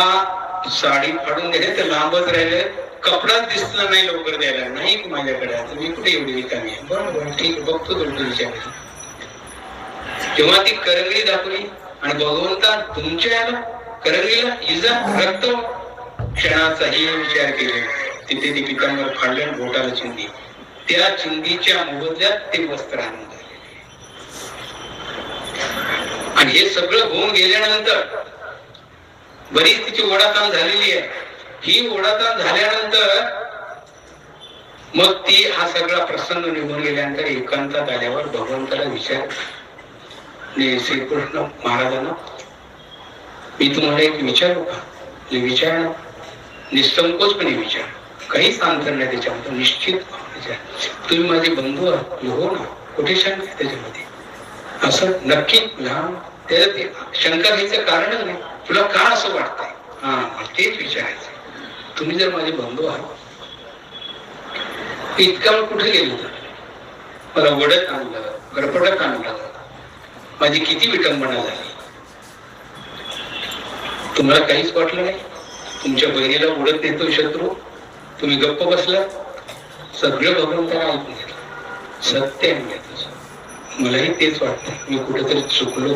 साडी फाडून दिले तर लांबच राहिले, कपडाच दिसला नाही लवकर द्यायला. नाही माझ्याकडे आता मी कुठे एवढी रिकामी आहे. बरोबर ठीक बघतो द्रौपदीच्या घरी. जेव्हा ती करंगळी दाखवली आणि भगवंता तुमच्या करंगळीला इजा रक्त क्षणाचाही विचार केला. तिथे ती पितांबर फाडल्या बोटाला चिंदी. त्या चिंदीच्या मोबदल्यात ते वस्त्र आणून झाले. आणि हे सगळं होऊन गेल्यानंतर बरीच तिची ओढाताण झालेली आहे. ही ओढाताण झाल्यानंतर मग ती हा सगळा प्रसंग निघून गेल्यानंतर एकांतात आल्यावर भगवंताला विचार, श्रीकृष्ण महाराजांना मी तुम्हाला एक विचारू का? विचार ना, निसंकोचपणे विचार, काहीच अंतर नाही त्याच्यामध्ये, निश्चित विचार. तुम्ही माझे बंधू आहात. हो ना, कुठे शंका आहे त्याच्यामध्ये? असं नक्की लहान त्याच्यात शंका घ्यायचं कारणच नाही. तुला का असं वाटतंय? हा तेच विचारायचं. तुम्ही जर माझे बंधू आहात, इतका वेळ कुठे गेलो होतं? मला वडत आणलं, गरपटत आणलं, माझी किती विटंबना झाली. तुम्हाला काहीच वाटलं नाही? तुमच्या बहिणीला उडत नेतो शत्रू, तुम्ही गप्प बसला. सगळं भगवंताला ऐकून घेतलं. सत्य आहे तुझं. मलाही तेच वाटतं, मी कुठेतरी चुकलो.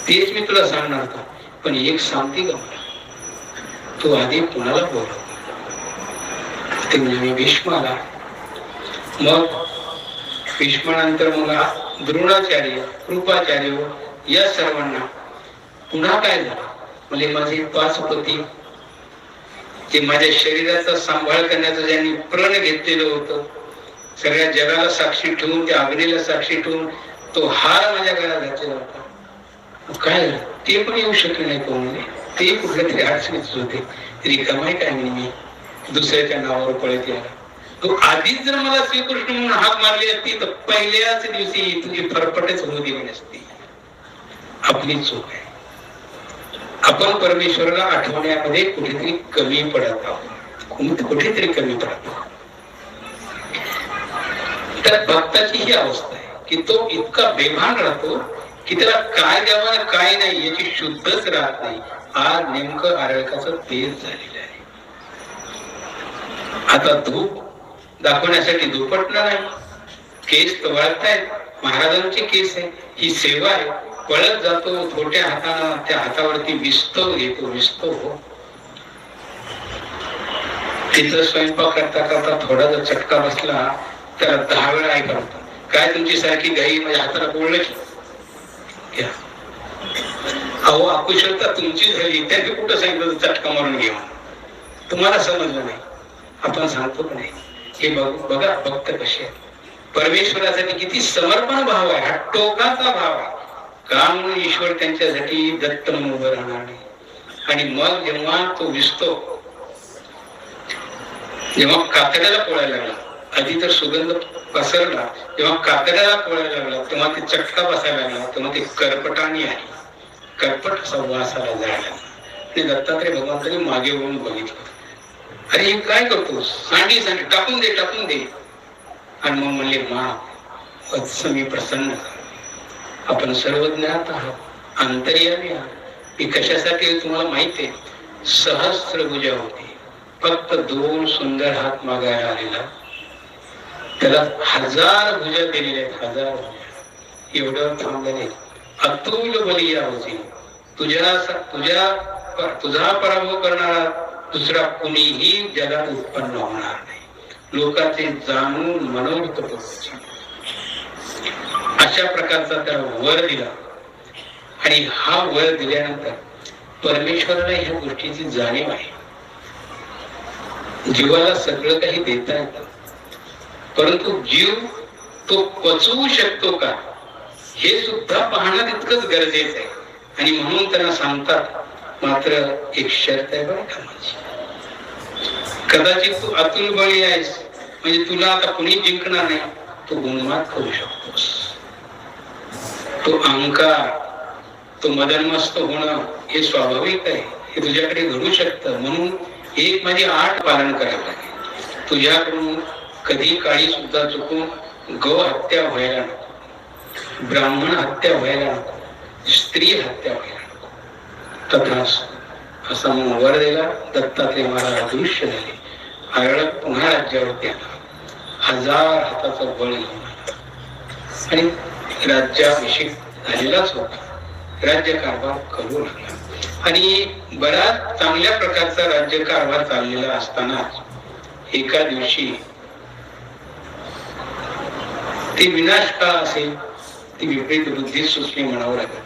तेच मी तुला सांगणार होतो. पण एक सांगते का मला, तू आधी कुणाला बोलव? ते म्हणजे भीष्म आला. मग भीष्मानंतर मग द्रोणाचार्य, कृपाचार्य, या सर्वांना पुन्हा काय झालं? म्हणजे माझे 5 पती, जे माझ्या शरीराचा सांभाळ करण्याचं ज्यांनी प्रण घेतलेलं होतं, सगळ्या जगाला साक्षी ठेवून, त्या अग्नीला साक्षी ठेवून तो हार माझ्या गळ्यात घातलेला होता. काय झालं? ते पण येऊ शकले नाही कोणी. ते कुठल्या तरी अडचणीत होते. रिकामाई काय मी दुसऱ्याच्या नावावर पळत यायला. तो आधीच जर मला श्रीकृष्ण म्हणून हाक मारली असती तर पहिल्याच दिवशी तुझी फरफटच होऊ दिली नसती. आपली चूक आहे. आपण परमेश्वराला आठवण्यामध्ये कुठेतरी कमी पडत आहोत, कुठेतरी कमी पडत आहोत. तर भक्ताची ही अवस्था आहे की तो इतका बेभान राहतो की त्याला काय द्यावं काय नाही याची शुद्धच राहत नाही. आज नेमकं आरळकाचं तेच झालेलं आहे. आता धूप दाखवण्यासाठी धूपटणार नाही, केस वाळतायत, महाराजांचे केस आहे, ही सेवा आहे. पळत जातो छोट्या हातानं, त्या हातावरती विस्तव घेतो. विस्तव तिथं स्वयंपाक करता करता थोडा जर चटका बसला त्याला 10 वेळा ऐका होता. काय तुमची सारखी गाई माझ्या हाताला बोललं की अहो अकुशलता तुमची झाली, त्यांनी कुठं सांगितलं चटका मारून घे? तुम्हाला समजलं नाही, आपण सांगतो पण नाही. हे बघा भक्त कसे परमेश्वरासाठी किती समर्पण भाव आहे. हा टोकाचा भाव आहे. का म्हणून ईश्वर त्यांच्यासाठी दत्त म्हणून उभं राहणार नाही. आणि मग जेव्हा तो विसतो, जेव्हा कातड्याला पोळायला लागला, आधी तर सुगंध पसरला, जेव्हा कातड्याला पोळायला लागला तेव्हा ते चटका बसायला लागला, तेव्हा ते करपटाने आली, करपट असा वास आला जायला. आणि दत्तात्रय भगवंतांनी मागे वळून बघितलं, अरे हे काय करतो? सांडी सांडी टाकून दे, टाकून दे. आणि मग म्हणले, मा वत्स मी प्रसन्न, आपण सर्वज्ञात आहात, अंतर्यामी आहात. मी कशासाठी तुम्हाला माहिती आहे. सहस्त्रभुजा होती, फक्त 2 सुंदर हात मागायला आलेला, त्याला 1000 भुजा दिलेल्या आहेत. 1000 भुजा. एवढं थांबले. अतुल बलिया होती. तुझा पराभव करणारा दुसरा कुणीही जगात उत्पन्न होणार नाही. लोकांचे जाणून मनोगत पोहोचले. अशा प्रकारचा त्याला वर दिला. आणि हा वर दिल्यानंतर परमेश्वराला ह्या गोष्टीची जाणीव आहे. जीवाला सगळं काही देता येतं, परंतु जीव तो पचवू शकतो का हे सुद्धा पाहणं तितकंच गरजेचं आहे. आणि म्हणून त्यांना सांगतात, मात्र एक शर्त आहे बरं का माझी. कदाचित तू अतुल बळी आहेस, म्हणजे तुला आता कुणी जिंकणार नाही. तू गुणमात करू शकतोस. तो अहंकार, तो मदनमस्त होणं हे स्वाभाविक आहे. हे तुझ्याकडे घडू शकतं. म्हणून एक माझी आठ पालन करावं लागेल. तुझ्याकडून कधी काळी सुद्धा चुकून गौ हत्या व्हायला नको, ब्राह्मण हत्या व्हायला नको, स्त्री हत्या व्हायला नको. तथाच असा मग वर दिला. दत्तात्रय महाराज अदृश्य झाले. हरळक पुन्हा राज्यावरती आला. 1000 हाताचा बळ आणि राज्याभिषेक झालेलाच होता. राज्यकारभार करू लागला. आणि बराच चांगल्या प्रकारचा राज्यकारभार चाललेला असतानाच एका दिवशी ती विनाश का असेल, ती विपरीत बुद्धी सुचली म्हणावं लागेल.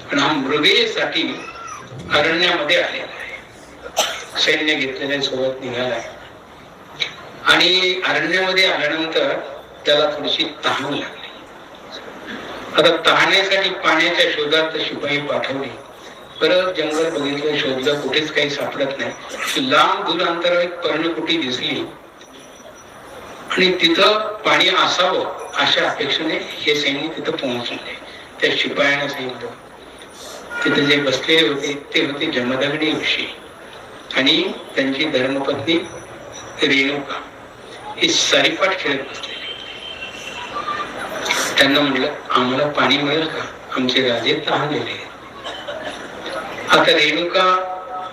पण हा मृगेसाठी अरण्यामध्ये आलेला आहे. सैन्य घेतलेल्या सोबत निघाला आहे. आणि अरण्यामध्ये आल्यानंतर त्याला थोडीशी तहान लागली. आता तहाण्यासाठी पाण्याच्या शोधात शिपाई पाठवली. परत जंगल बघितलं, शोधलं, कुठेच काही सापडत नाही. लांब दूर अंतरावर एक पर्णकुटी दिसली आणि तिथं पाणी असावं अशा अपेक्षेने हे सैनिक तिथं पोहोचले. त्या शिपायांना सांगितलं. तिथे जे बसलेले होते ते होते जमदग्नी ऋषी आणि त्यांची धर्मपत्नी रेणुका. हे सारीपाट खेळत बसलेले. त्यांना म्हटलं, आम्हाला पाणी मिळेल का? आमचे राजे तहानलेले. आता रेणुका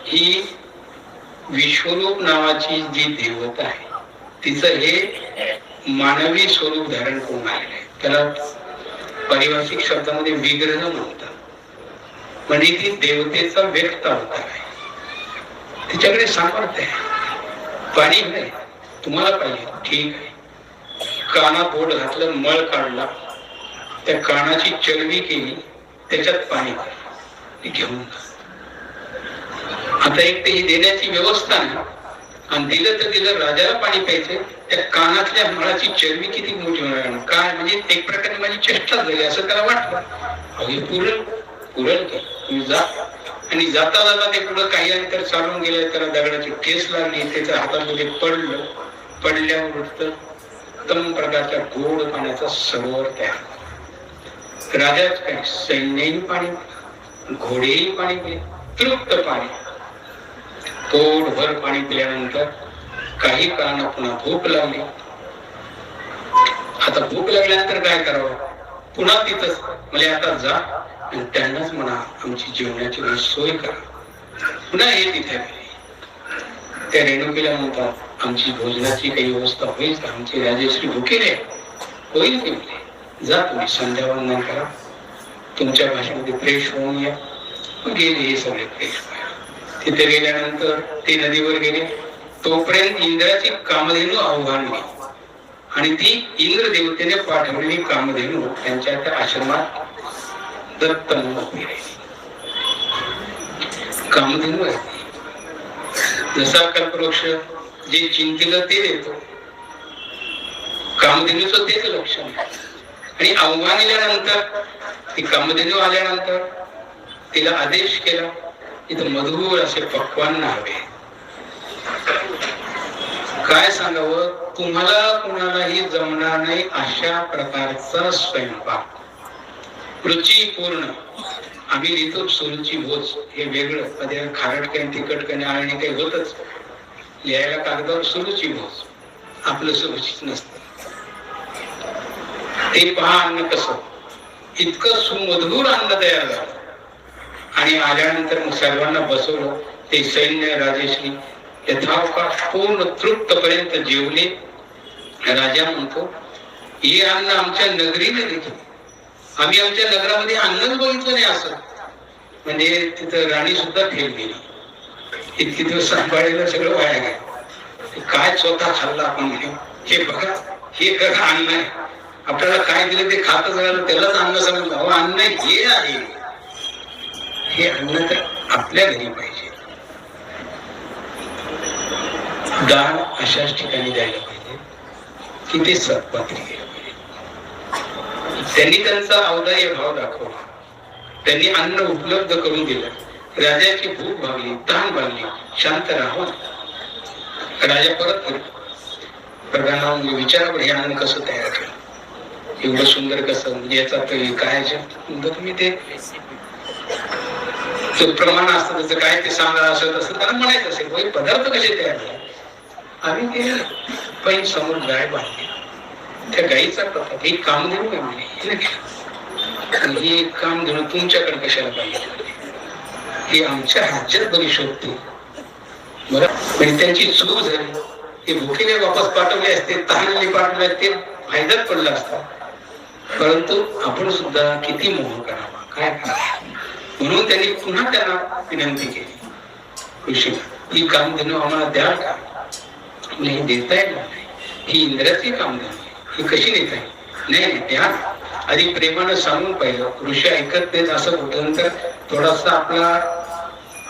ही विश्वरूप नावाची जी देवता आहे, तिचं हे मानवी स्वरूप धारण करून आलेलं आहे. त्याला पारिभाषिक शब्दामध्ये विग्रह म्हणतात. म्हणजे ती देवतेचा व्यक्त अवतार आहे. तिच्याकडे सामर्थ्य आहे. पाणी नाही, तुम्हाला पाहिजे, ठीक आहे. कानात बोट घातलं, मळ काढला, त्या कानाची चरबी केली, त्याच्यात पाणी घेऊन. आता एक ते ही देण्याची व्यवस्था नाही. आणि दिलं तर दिलं, राजाला पाणी प्यायचं. त्या कानातल्या मळाची चरबी किती मोठी होणार. काय म्हणजे एक प्रकारे माझी चेष्टा झाली असं त्याला वाटलं. अहो पुरण पुरण की तुम्ही जा. आणि जाता जाता ते पुढं काही अंतर चालून गेलं. त्याला दगडाची ठेस लागली. त्याच्या हातामध्ये पडलं. पडल्यावर उत्तम प्रकारच्या गोड पाण्याचा सरोवर तयार. राजाच काय, सैन्यही पाणी, घोडेही पाणी पिले, तृप्त पाणी. पोटभर पाणी पिल्यानंतर काही काळानं पुन्हा भूक लागली. आता भूक लागल्यानंतर काय करावं? पुन्हा तिथंच म्हणजे आता जा आणि त्यांनाच म्हणा आमची जेवणाची सोय करा. पुन्हा हे तिथे त्या रेणुकीला म्हणतात, आमची भोजनाची काही व्यवस्था होईल का? आमचे राजेश्री भुकेले होईल की? जा तुम्ही संध्यावंदन करा, तुमच्या भाषेमध्ये फ्रेश होऊन या. गेले हे सगळे फ्रेश. तिथे गेल्यानंतर ते नदीवर गेले. तोपर्यंत इंद्राची कामधेनू आव्हानली आणि ती इंद्र देवतेने पाठवलेली कामधेनू त्यांच्या त्या आश्रमात दत्त म्हणून कामधेनू आहे. जसा कल्पवृक्ष जे चिंतेला ते देतो, कामधेनूचं तेच लक्षण. आणि आव्हान दिल्यानंतर ती कामधेनू आल्यानंतर तिला आदेश केला, इथं मधुर असे पक्वान्न हवे. काय सांगावं, तुम्हाला कोणालाही जमणार नाही अशा प्रकारचा स्वयंपाक, रुचीपूर्ण. आम्ही लिहितो सुरुची भोज, हे वेगळं. कधी खारटकन तिखटकन आणि काही होतच. लिहायला कागदावर सुरुची भोज, आपलं सुरुचीच नसतं. ते पहा अन्न कसं, इतकं सुमधुर अन्न तयार झालं. आणि आल्यानंतर मग सर्वांना बसवलं. ते सैन्य राजेश्री यथावकाश पूर्ण तृप्तपर्यंत जेवले. राजा म्हणतो, हे अन्न आमच्या नगरीने देखील आम्ही आमच्या नगरामध्ये अन्नच बघितलं नाही असं. म्हणजे तिथं राणी सुद्धा फेल गेली. इतके दिवस सांभाळलेलं सगळं वाया गेलं. काय स्वतः खाल्लं आपण, हे बघा, हे खरं अन्न आहे. आपल्याला काय दिलं ते खातच राहिलं, त्यालाच अन्न समजलं. अन्न हे आहे, हे अन्न तर आपल्या घरी पाहिजे. दान अशाच ठिकाणी द्यायला पाहिजे की ते सत्पात्री गेलं पाहिजे. त्यांनी त्यांचा औदार्य भाव दाखवला. त्यांनी अन्न उपलब्ध करून दिलं. राजाची भूक भागली, तहान भागली, शांत राहावं. राजा परत प्रधानाला विचारावर हे अन्न कसं तयार केलं, एवढं सुंदर कसं, म्हणजे याचा काय तुम्ही ते प्रमाण असतं त्याचं काय ते सांगा, असं तसं त्यांना म्हणायचं असेल. पदार्थ कसे तयार झाले, आम्ही ते पैन समोर गाय बांधली, त्या गायीचा प्रकार एक कामधेनू आहे. ही एक कामधेनू तुमच्याकडे कशाला पाहिजे, ही आमच्या राज्यात बरी शोधते. बरं, म्हणजे त्यांची चूक झाली. ते भुकेने वापस पाठवले असते, तहानले पाठवले असते, फायद्यात पडला असता. परंतु आपण सुद्धा किती मोह करावा, काय करावं, म्हणून त्यांनी पुन्हा त्यांना विनंती केली, ऋषीला, ही कामधेनू आम्हाला द्याल का? नाही, देता येईल नाही, ही इंद्राची कामधेनू, ही कशी देता येईल? नाही, द्या. आधी प्रेमानं सांगून पाहिलं. ऋषी ऐकत नाहीत असं होतं. नंतर थोडासा आपला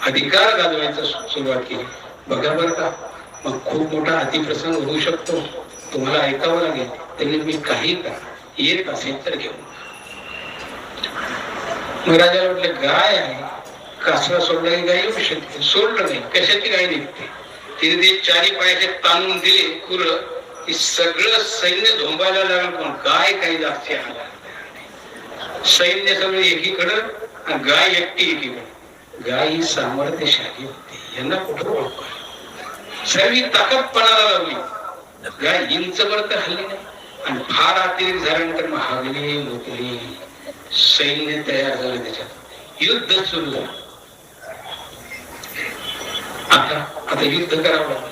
अधिकार गाजवायचा सुरुवात केली. बघा बरं का, मग खूप मोठा अतिप्रसंग होऊ शकतो, तुम्हाला ऐकावं लागेल. त्यांनी तुम्ही काही करा, येत असेल तर घेऊन. मग राजाला म्हटलं, गाय आहे, कासरा सोडला की गाय येऊ शकते. सोडलं नाही, कशाची गाय निघते. तिने ते चारी पायाचे ताणून दिले पुरं की सगळं सैन्य झोंबायला लागलं, पण गाय काही जास्त आला. सैन्य सगळं एकीकडं आणि गाय एकटी एकीकडे. गाय ही सामर्थ्यशाली होती, यांना कुठं ओळख, सर्व ताकद पणाला लावली. गाय इंचभर तर हल्ली नाही, आणि फार अतिरेक झाल्यानंतर मग हागली मुकली. सैन्य तयार झालं, त्याच्यात युद्ध सुरू झालं. आता युद्ध करावं लागलं.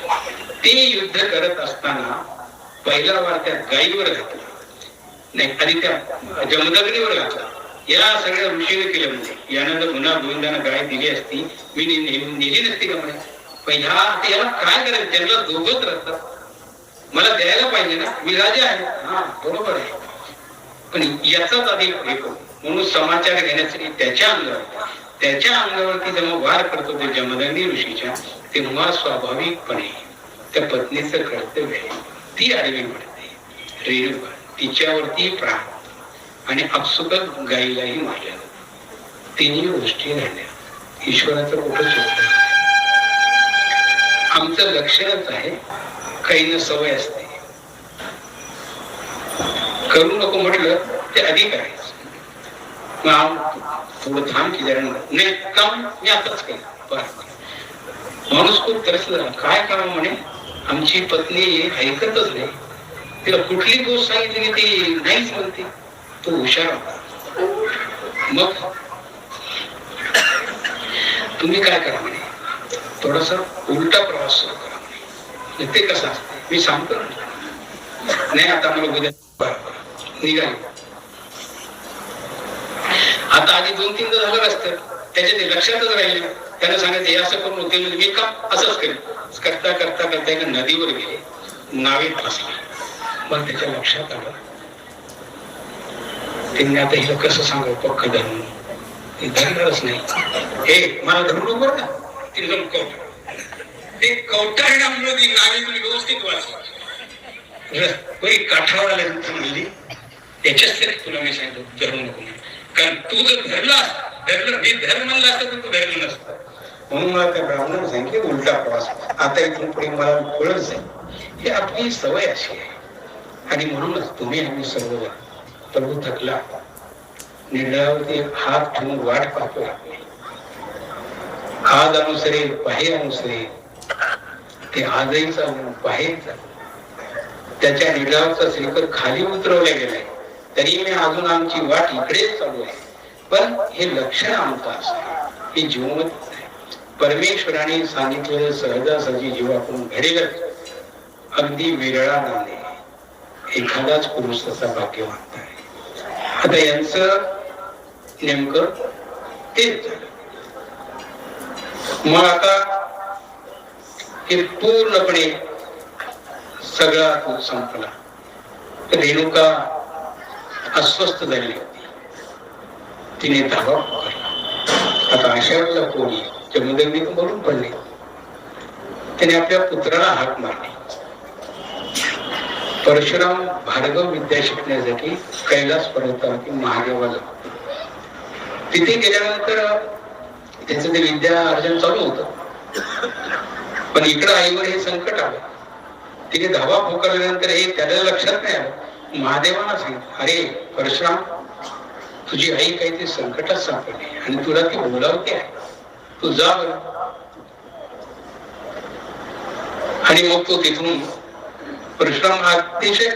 ते युद्ध करत असताना पहिला वार त्या गायीवर घातला, नाही, आधी त्या जमदग्नीवर घातला. या सगळ्या ऋषीने केलं. म्हणजे यानंतर पुन्हा गोविंदांना गाय दिली असती, मी नेली नसती का म्हणे. पण याला काय करायचं, त्यांना दोघच राहतात, मला द्यायला पाहिजे ना, मी राजा आहे. हा बरोबर आहे, पण याचाच आधी म्हणून समाचार घेण्यासाठी त्याच्या अंगावरती जेव्हा वार करतो ते जमदग्नी ऋषीच्या, तेव्हा स्वाभाविकपणे त्या पत्नीचं कर्तव्य आहे, ती आडवी पडते. रेणुका, तिच्यावरती प्राण, आणि आपसुकच गायीलाही मारल्या. तिन्ही गोष्टी घडल्या. ईश्वराचं कुठं चुकतं. आमचं लक्षणच आहे, काहींना सवय असते, करू नको म्हटलं ते अधिक आहे. थोडं थांब की जरा, नाही काम मी आताच केलं. माणूस खूप त्रसला, काय करावं म्हणे. आमची पत्नी ऐकतच नाही, तिला कुठली गोष्ट सांगितली ती नाहीच म्हणते. तो हुशार होता. मग तुम्ही काय करा म्हणे, थोडासा उलटा प्रवास सुरू करा म्हणे. ते कसं असते मी सांगतो. नाही, आता मला उद्या निघाली. आता आधी 2-3 झालं रस्त्यात, त्याच्या ते लक्षातच राहिले. त्याला सांगायचं हे असं करून होते, मी का असंच करेन. करता करता करता एका नदीवर गेले, नावेत फसले. मग त्याच्या लक्षात आलं, त्यांनी आता हिला कसं सांगावं, पक्क धरून ते धरणारच नाही. हे मला धरू नको ना, ते जाऊन कवटा, ते कवटाळल्यामुळे ती नावे तुम्ही व्यवस्थित वाचली. काठावर आल्यानंतर म्हणली, त्याच्याच तुला मी सांगितलं धरू नको, कारण तू जर धरलं मी धर म्हणलं असतं तर तू धरलं नसतं. म्हणून मला त्या ब्राह्मणाला सांगितले उलटा प्रवास. आता इथून पुढे मला कळत जाईल. ही आपली सवय अशी आहे. आणि म्हणूनच तुम्ही आम्ही सर्व प्रभू थकला, निर्णयावरती हात ठेवून वाट पाहतो. आज अनुसरे पाहे अनुसरे, ते आजही चालू पाहे चालू. त्याच्या निर्णयावरचा श्रीकर खाली उतरवल्या गेलाय, तरी मी अजून आमची वाट इकडेच चालू आहे. पण हे लक्षण आमचं असं आहे, हे जीवन परमेश्वराने सांगितलेलं सहजासहजी जीवाकडून घडेलच. अगदी विरळा नांदे एखादाच पुरुष तसा भाग्यवान आहे. आता यांचं नेमकं तेच झालं. मग आता हे पूर्णपणे सगळा तो संपला. रेणुका अस्वस्थ झाली होती, तिने धावा पुकारला. आता अशा वेळेला कोणी जमदग्नी बोलून पडले. त्याने आपल्या पुत्राला हाक मारली. परशुराम भार्गव विद्या शिकण्यासाठी कैलास पर्वतावरती महादेवाला, तिथे गेल्यानंतर त्याचं ते विद्या अर्जन चालू होतं. पण इकडं आईवर हे संकट आलं. तिने धावा पुकारल्यानंतर हे त्याला लक्षात नाही आलं. महादेवाला सांगितलं, अरे परशुराम, तुझी आई काहीतरी संकटात सापडली आणि तुला ती बोलावते आहे, तू जा बरं. आणि मग तो तिथून परशुराम अतिशय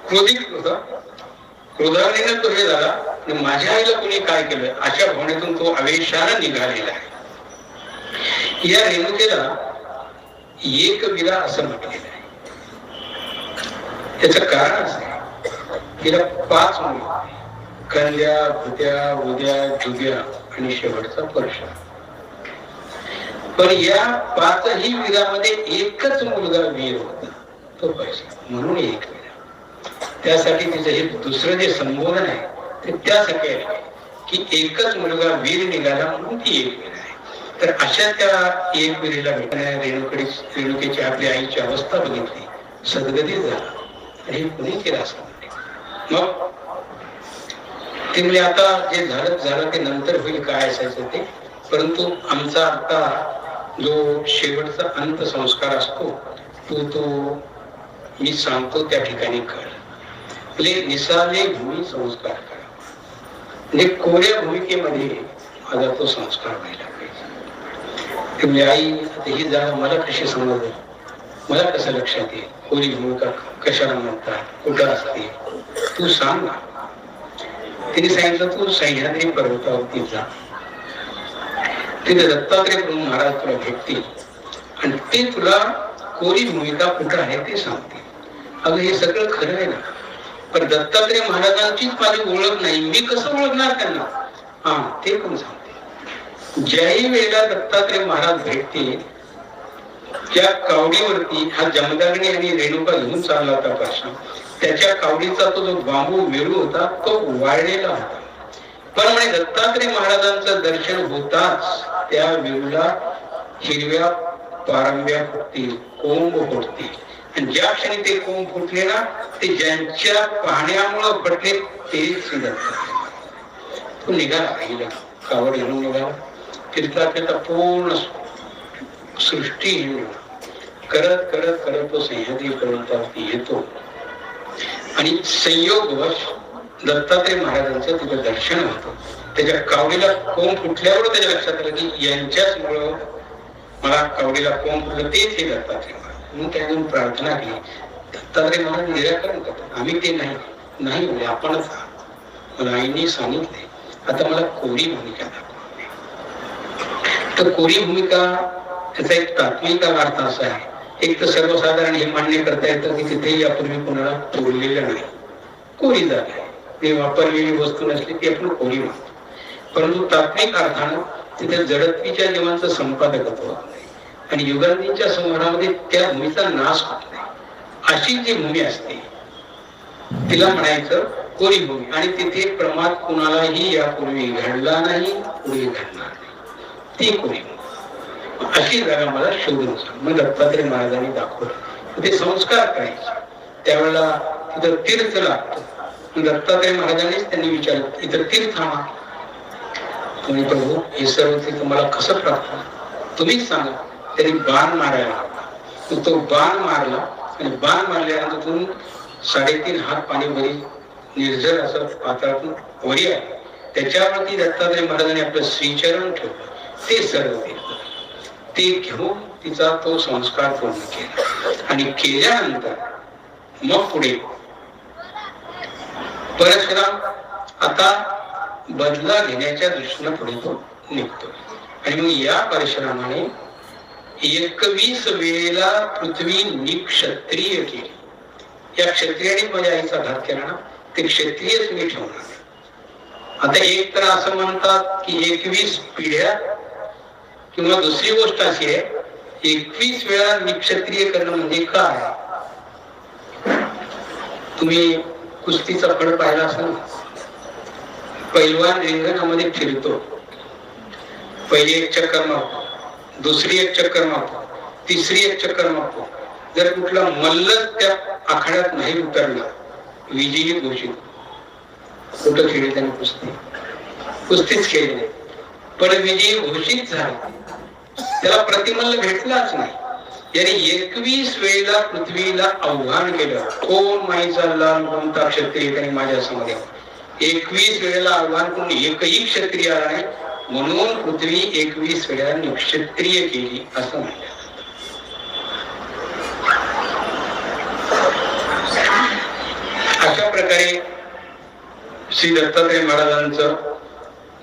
क्रोधित होता. क्रोधाने तो हे झाला, माझ्या आईला कोणी काय केलं अशा भावनेतून तो आवेशाने निघालेला आहे. या रेणुकेला एक विरा असं म्हटलेलं आहे. त्याचं कारण असं आहे, तिला 5 मुली, कन्या, भुत्या, उद्या, जुद्या आणि शेवटचा परशुराम. पण या 5ही वीरामध्ये एकच मुलगा वीर होता, तो परशुराम, म्हणून एक वीर. त्यासाठी तिचं हे दुसरं जे संबोधन आहे ते त्यासाठी आहे की एकच मुलगा वीर निघाला म्हणून ती एक वीर आहे. तर अशा त्या एक वीरीला भेटण्या रेणुकेची आपल्या आईची अवस्था बघितली, सद्गती झाला आणि कुणी केला असं म्हणते. मग ते म्हणजे आता जे झालं ते नंतर होईल काय असायचं ते, परंतु आमचा आता जो शेवटचा अंत संस्कार असतो तो मी सांगतो त्या ठिकाणी कर. म्हणजे निसाले भूमी संस्कार करा. म्हणजे कोऱ्या भूमिकेमध्ये माझा तो संस्कार व्हायला पाहिजे. म्हणजे आई ही जागा मला कशी समजली, मला कसं लक्षात येईल, कोरी भूमिका कशाला म्हणतात, कुठं असते, तू सांग ना. तिने सांगितलं, तू सह्याद्री पर्वतावरती जा, तिथे दत्तात्रय प्रभू महाराज तुला भेटतील आणि ते तुला कोरी भूमिका कुठं आहे ते सांगतील. अगं हे सगळं खरं आहे ना, पण दत्तात्रय महाराजांचीच माझी ओळख नाही, मी कसं ओळखणार त्यांना? हा, ते पण सांगते. ज्याही वेळेला दत्तात्रय महाराज भेटतील, त्या कावडीवरती हा जमदग्नी आणि रेणुका घेऊन चालला होता परशुराम. त्याच्या कावडीचा तो जो बांबू वेळू होता तो वाळलेला होता. पण म्हणे दत्तात्रय महाराजांचं दर्शन होताच त्या वेळूला हिरव्या पारंब्या फुटतील, कोंब फुटतील. आणि ज्या क्षणी ते कोंब फुटले ना, ते ज्यांच्या पाहण्यामुळं फुटले तेच तो निघाला. आईला कावड घेऊन निघाला. फिरता फिरता पूर्ण सृष्टी करत करत करत तो सह्याद्री पर्वतावरती येतो आणि संयोगवश दत्तात्रय महाराजांचं तिथं दर्शन होतं. त्याच्या कावडीला कोंब फुटल्यावर त्याच्या लक्षात आलं की यांच्याच मुळे मला कावडीला कोंब फुटलं, तेच हे दत्तात्रय महाराज. म्हणून त्यातून प्रार्थना केली, दत्तात्रय महाराज निराकरण करतात, आम्ही ते नाही म्हणजे आपणच आहात. मला आईने सांगितले, आता मला कोरी भूमिका दाखवा. तर कोरी भूमिका त्याचा एक तात्विक अर्थ असा आहे, एक तर सर्वसाधारण हे मान्य करता येतं की तिथेही यापूर्वी कोणाला तोडलेलं नाही, कोरी जागा आहे, ते वापरलेली वस्तू नसली ती आपण कोरी म्हणतो. परंतु तात्विक अर्थानं तिथे जडत्वीच्या जीवांचं संपादकत्व होत नाही आणि युगांधींच्या संहारामध्ये त्या भूमीचा नाश होत नाही. अशी जी भूमी असते तिला म्हणायचं कोरी भूमी. आणि तिथे प्रमाद कुणालाही यापूर्वी घडला नाही, पुढे घडणार नाही, ती कोरी भूमी. अशी जागा मला शोधून सांग. मग दत्तात्रय महाराजांनी दाखवलं ते संस्कार करायचे. त्यावेळेला तिथं तीर्थ लागतो. दत्तात्रय महाराजांनीच त्यांनी विचारलं, इथं तीर्थ हा तुम्ही प्रभू हे सर्व तीर्थ मला कसं प्राप्त, तुम्हीच सांगा. त्यांनी बाण मारायला, तो बाण मारला आणि बाण मारल्यानंतर 3.5 हात पाणी वरी निर्जल असं पात्रातून वरी आहे. त्याच्यावरती दत्तात्रय महाराजांनी आपलं श्रीचरण ठेवलं. ते सर्व ते घेऊन तिचा तो संस्कार पूर्ण केला. आणि केल्यानंतर मग पुढे परशुराम आता बदला घेण्याच्या दृष्टीने पुढे तो निघतो. आणि मग या परशुरामाने 21 वेळेला पृथ्वी निक्षत्रिय केली. या क्षत्रियाने माझ्या आईचा घात केला ना, ते क्षत्रियच मी ठेवणार. आता एक तर असं म्हणतात की 21 पिढ्या, किंवा दुसरी गोष्ट अशी आहे 21 वेळा निक्षत्रिय करणं म्हणजे काय. तुम्ही कुस्तीचा फळ पाहिला असेल. पैलवान रिंगणामध्ये फिरतो, पहिली एक चक्कर मारतो, दुसरी एक चक्कर मारतो, तिसरी एक चक्कर मारतो. जर कुठला मल्लच त्या आखाड्यात नाही उतरला, विजयी घोषित. कुठं खेळली त्याने कुस्ती, कुस्तीच खेळली नाही, पण विजयी घोषित झाला. त्याला प्रतिमल्ल भेटलाच नाही. याने 21 वेळेला पृथ्वीला आव्हान केलं, कोण माईचा लाल कोणता क्षत्रिय त्यांनी माझ्या समोर यावं. 21 वेळेला आव्हान करून एकही क्षत्रिय आला नाही, म्हणून पृथ्वी 21 वेळा निक्षत्रिय केली असं म्हणलं. अशा प्रकारे श्री दत्तात्रय महाराजांचं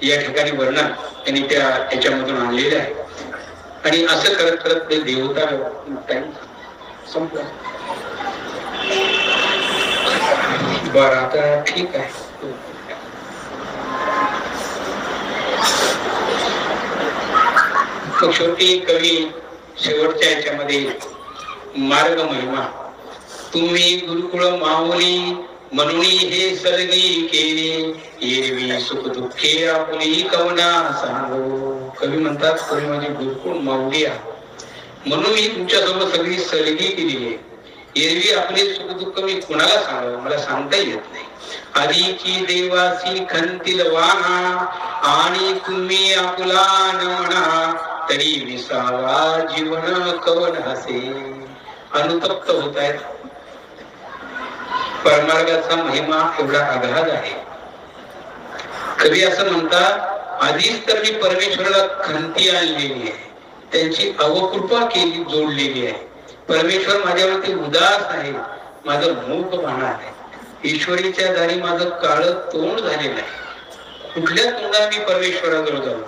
या ठिकाणी वर्णन त्यांनी त्याच्यामधून आणलेलं आहे. आणि असं करत करत ते देवता संपला. बरं, आता ठीक आहे. मग शेवटी कवी शेवटच्या याच्यामध्ये मार्ग महिमा, तुम्ही गुरुकुळ माऊली म्हणून हे सलगी केली, एरवी सुख दुःखे आपली कवना सांगो. कवी म्हणतात तुम्ही माझी गुरुकुळ माऊली आहे म्हणून मी तुमच्यासोबत सगळी सलगी केलेली आहे. एरवी आपले सुख दुःख मी कुणाला सांगावं, मला सांगता येत नाही. आधीची देवासी खंतील वाना, आणि तुम्ही आपुला न म्हणा, तरी विसावा जीवन कवन हसे. अनुतप्त होत आहेत. परमार्गाचा महिमा एवढा आघात आहे. कवी असं म्हणतात, आधीच तर मी परमेश्वराला खंती आणलेली आहे, त्यांची अवकृपा केली, जोडलेली आहे. परमेश्वर माझ्यावरती उदास आहे, माझं मूक भान आहे. ईश्वरीच्या दारी माझं काळ तोंड झालेलं आहे. कुठल्या तोंडात मी परमेश्वराजवळ जाऊ.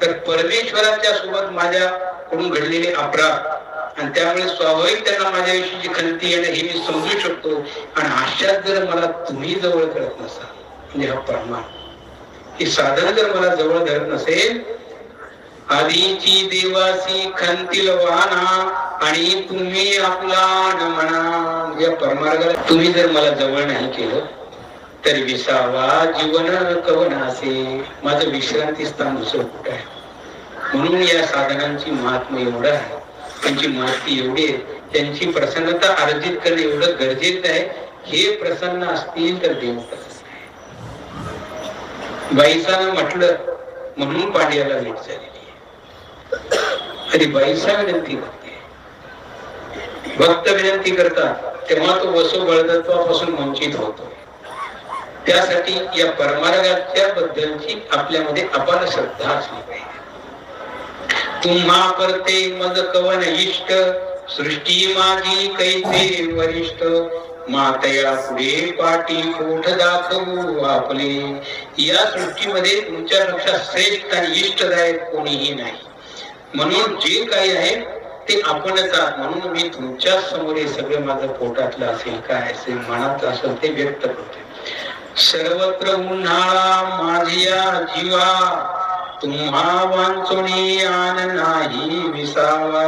तर परमेश्वराच्या सोबत माझ्याकडून घडलेले अपराध, आणि त्यामुळे स्वाभाविक त्यांना माझ्याविषयीची खंती येणं हे मी समजू शकतो. आणि अशात जर मला तुम्ही जवळ करत नसाल, म्हणजे हा परमा हे साधन जर मला जवळ धरत नसेल, आधीची देवासी खंतील वाना, आणि तुम्ही आपला न म्हणा, या परमार्गाला तुम्ही जर मला जवळ नाही केलं, तर विसावा जीवन कवनासे, माझं विश्रांती स्थान दुसरं कुठं आहे. म्हणून या साधनांची महात्मा एवढं आहे, त्यांची महती एवढी आहे, त्यांची प्रसन्नता अर्जित करणे एवढं गरजेचं आहे. हे प्रसन्न असतील तर देव प्रसन्न आहे. बाईसानं म्हटलं म्हणून पांड्याला भेट झालेली आहे. आणि बाईसा विनंती करते, भक्त विनंती करतात, तेव्हा तो वसो बळदत्वापासून वंचित होतो. त्यासाठी या परमार्गाच्या बद्दलची आपल्यामध्ये अपार श्रद्धा असली पाहिजे. तुम्हा परते मज कवन इष्ट, सृष्टी माझी कैसे वरिष्ठ, मातया पुढे पाठी कोठ दाखवू आपले. या सृष्टीमध्ये तुमच्यापेक्षा श्रेष्ठ आणि इष्टदायक कोणीही नाही. म्हणून जे काही आहे ते आपणच आहात. म्हणून मी तुमच्या समोर हे सगळं माझं पोटातलं असेल, काय असेल, मनात असेल ते व्यक्त करते. सर्वत्र उन्हाळा माझ्या जीवा, तुम्हा वांचोनी आन नाही विसावा,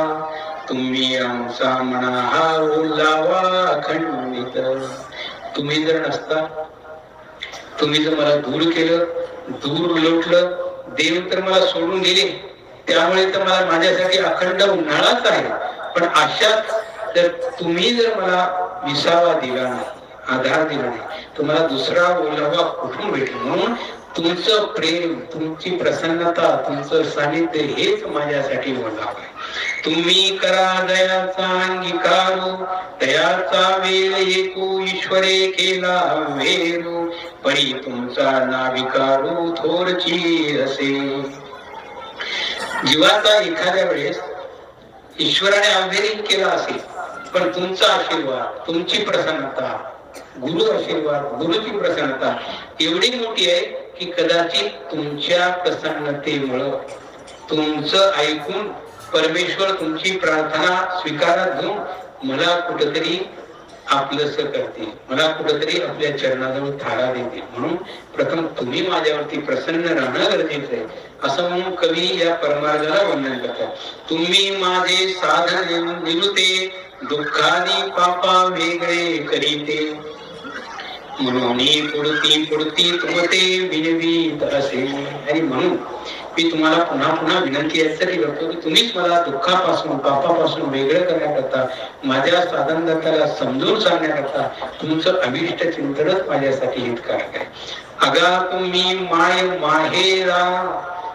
तुम्ही आमचा मना हा ओलावा खंडित. तुम्ही जर नसता, तुम्ही जर मला दूर केलं, दूर लोटलं, देव तर मला सोडून गेले, त्यामुळे तर मला माझ्यासाठी अखंड उन्हाळाच आहे. पण अशात जर तुम्ही जर मला विसावा दिला नाही, आधार दिला नाही, तुम्हाला दुसरा ओलावा कुठून भेटेल. म्हणून तुमचं प्रेम, तुमची प्रसन्नता, तुमचं सानिध्य हेच माझ्यासाठी ओलावा आहे. तुम्ही करा दयाचा अंगीकारो, दयाचा वेल एकू ईश्वरे केला वेरू, परी तुमचा नाविकारू थोरची असे. जीवाचा एखाद्या वेळेस ईश्वराने अवहेलित केला असेल, पण तुमचा आशीर्वाद, तुमची प्रसन्नता, गुरु आशीर्वाद, गुरुची प्रसन्नता एवढी मोठी आहे की कदाचित तुमच्या प्रसन्नतेमुळं, तुमचं ऐकून परमेश्वर तुमची प्रार्थना स्वीकारत घेऊन मला कुठेतरी आपलंस करतील, मला कुठंतरी आपल्या चरणाजवळ थारा देतील. म्हणून प्रथम तुम्ही माझ्यावरती प्रसन्न राहणं गरजेचं आहे, असं म्हणून कवी या परमार्गाला वर्णन करतात. तुम्ही माझे साधन निरुते, दुःखादी पापा वेगळे करीते, म्हणून पुढती पुढती तुमते विनवीत असे. आणि म्हणून मी तुम्हाला पुन्हा पुन्हा विनंती यासाठी करतो की तुम्हीच मला दुःखापासून पापापासून वेगळं करण्याकरता, माझ्या साधनदात्याला समजून सांगण्याकरता तुमचं अभिष्ट चिंतनच माझ्यासाठी हितकारक आहे. अगा तुम्ही माय माहेरा,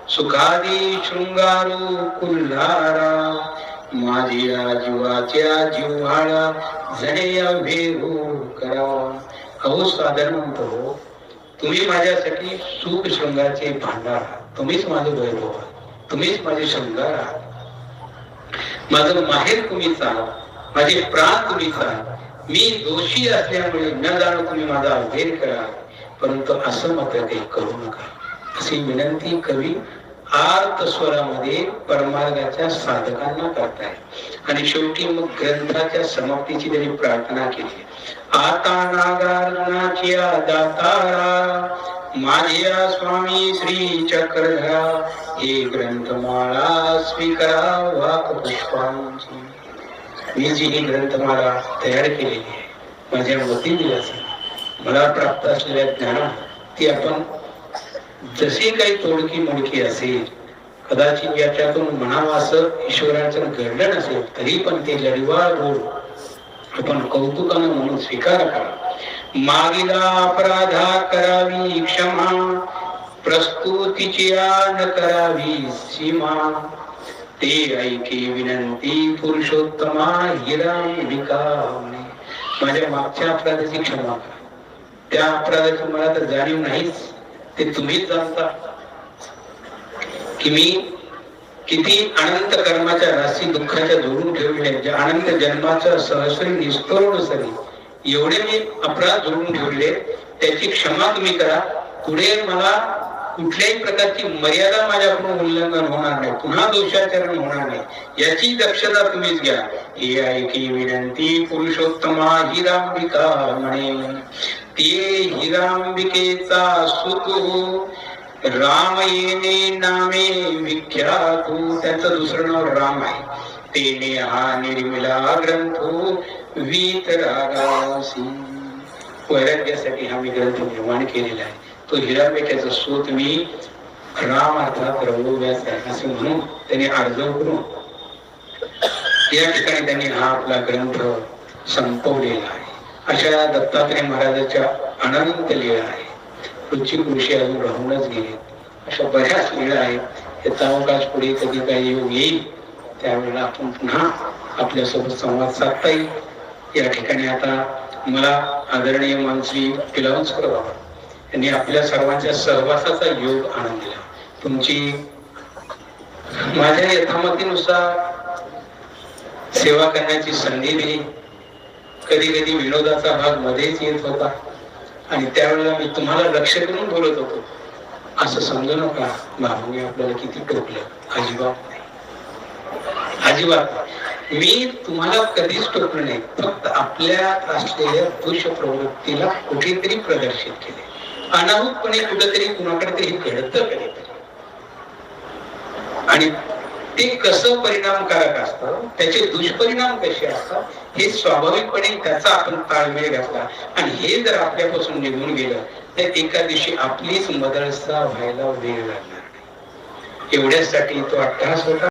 सुखादी शृंगारू कुल्हारा, माझ्या जीवाच्या जिव्हाळा जणे भेरू करा. अहो साधन म्हणतो, तुम्ही माझ्यासाठी सुख शृंगारचे भांडार आहात, तुम्हीच माझं वैभव आहात, तुम्हीच माझे शृंगार आहात, माझं माहेर तुम्हीच आहात, माझे प्राण तुम्हीच आहात. मी दोषी असल्यामुळे न जाणून तुम्ही माझा अवहेर करा, परंतु असं मात्र काही करू नका, अशी विनंती कवी आर्त स्वरामध्ये परमार्गाच्या साधकांना करताय. आणि शेवटी मग ग्रंथाच्या समाप्तीची त्यांनी प्रार्थना केली. आता नागार्जुनाची दातारा, माझ्या स्वामी श्री चक्रधरा, हे ग्रंथमाळा स्वीकारा वाक पुष्पांची. मी जी ही ग्रंथमाळा तयार केलेली आहे माझ्या वती दिवशी मला प्राप्त असलेल्या ज्ञाना, ती आपण जशी काही तोडकी मोडकी असेल, कदाचित याच्यातून म्हणावं असं ईश्वराचं घडलं नसेल, तरी पण ते लढवा गोड आपण कौतुकानं म्हणून स्वीकार करा. मागिला अपराधा करावी क्षमा, प्रस्तुतीची न करावी सीमा, ते ऐके विनंती पुरुषोत्तमा हिरांबिका. माझ्या मागच्या अपराधाची क्षमा करा, त्या अपराधाची मला तर जाणीव नाहीच, ते तुम्हीच जाणता की मी किती अनंत कर्माच्या राशी दुःखाच्या जोडून ठेवले, ज्या अनंत जन्माचा सहस्री निस्तोड सरी एवढे मी अपराध जोडून ठेवले, त्याची क्षमा तुम्ही करा. पुढे मला कुठल्याही प्रकारची मर्यादा माझ्याकडून उल्लंघन होणार नाही, पुन्हा दोषाचरण होणार नाही, याची दक्षता तुम्हीच घ्या. हे ऐकी विनंती पुरुषोत्तमा हिरांबिका म्हणे, ते हिरांबिकेचा सुतू राम येणे नामे विख्यातू. त्यांचं दुसरं नाव राम आहे. तेने हा निर्मिला ग्रंथो वीतरागासी. वैराग्यासाठी हा मी ग्रंथ निर्माण केलेला आहे. तो हिरांबिकेचा सूत मी राम अर्थात रघुव्यास आहे असे म्हणून त्यांनी अर्ज करून या ठिकाणी त्यांनी हा आपला ग्रंथ संपवलेला आहे. अशा दत्तात्रय महाराजांच्या अनंत लीळा आहे. रुची ऋषी अजून राहूनच गेले. अशा बऱ्याच लीळा आहेत. याचा अवकाश पुढे कधी काही योग येईल त्यावेळेला आपण पुन्हा आपल्यासोबत संवाद साधता येईल. या ठिकाणी आता मला आदरणीय मानसी पिलावंचकर बाबा यांनी आपल्या सर्वांच्या सहवासाचा योग आणून दिला. तुमची माझ्या यथामतीनुसार सेवा करण्याची संधी दिली. कधी कधी विनोदाचा भाग मध्येच येत होता आणि त्यावेळेला मी तुम्हाला लक्ष करून बोलत होतो. असं समजू नका बाबांनी आपल्याला किती टोकलं. अजिबात नाही, अजिबात मी तुम्हाला कधीच टोकलं नाही. फक्त आपल्यात असलेल्या दोष प्रवृत्तीला कुठेतरी प्रदर्शित केले. अनाहूतपणे कुठेतरी कुणाकडे तरी घडतं कधीतरी, आणि ते कसं परिणामकारक असतं, त्याचे दुष्परिणाम कसे असतात हे स्वाभाविकपणे त्याचा आपण ताळमेळ घातला आणि हे जर आपल्यापासून निघून गेलं तर एका दिवशी आपलीच मदरसा व्हायला वेळ लागणार नाही. एवढ्यासाठी तो अट्टहास होता.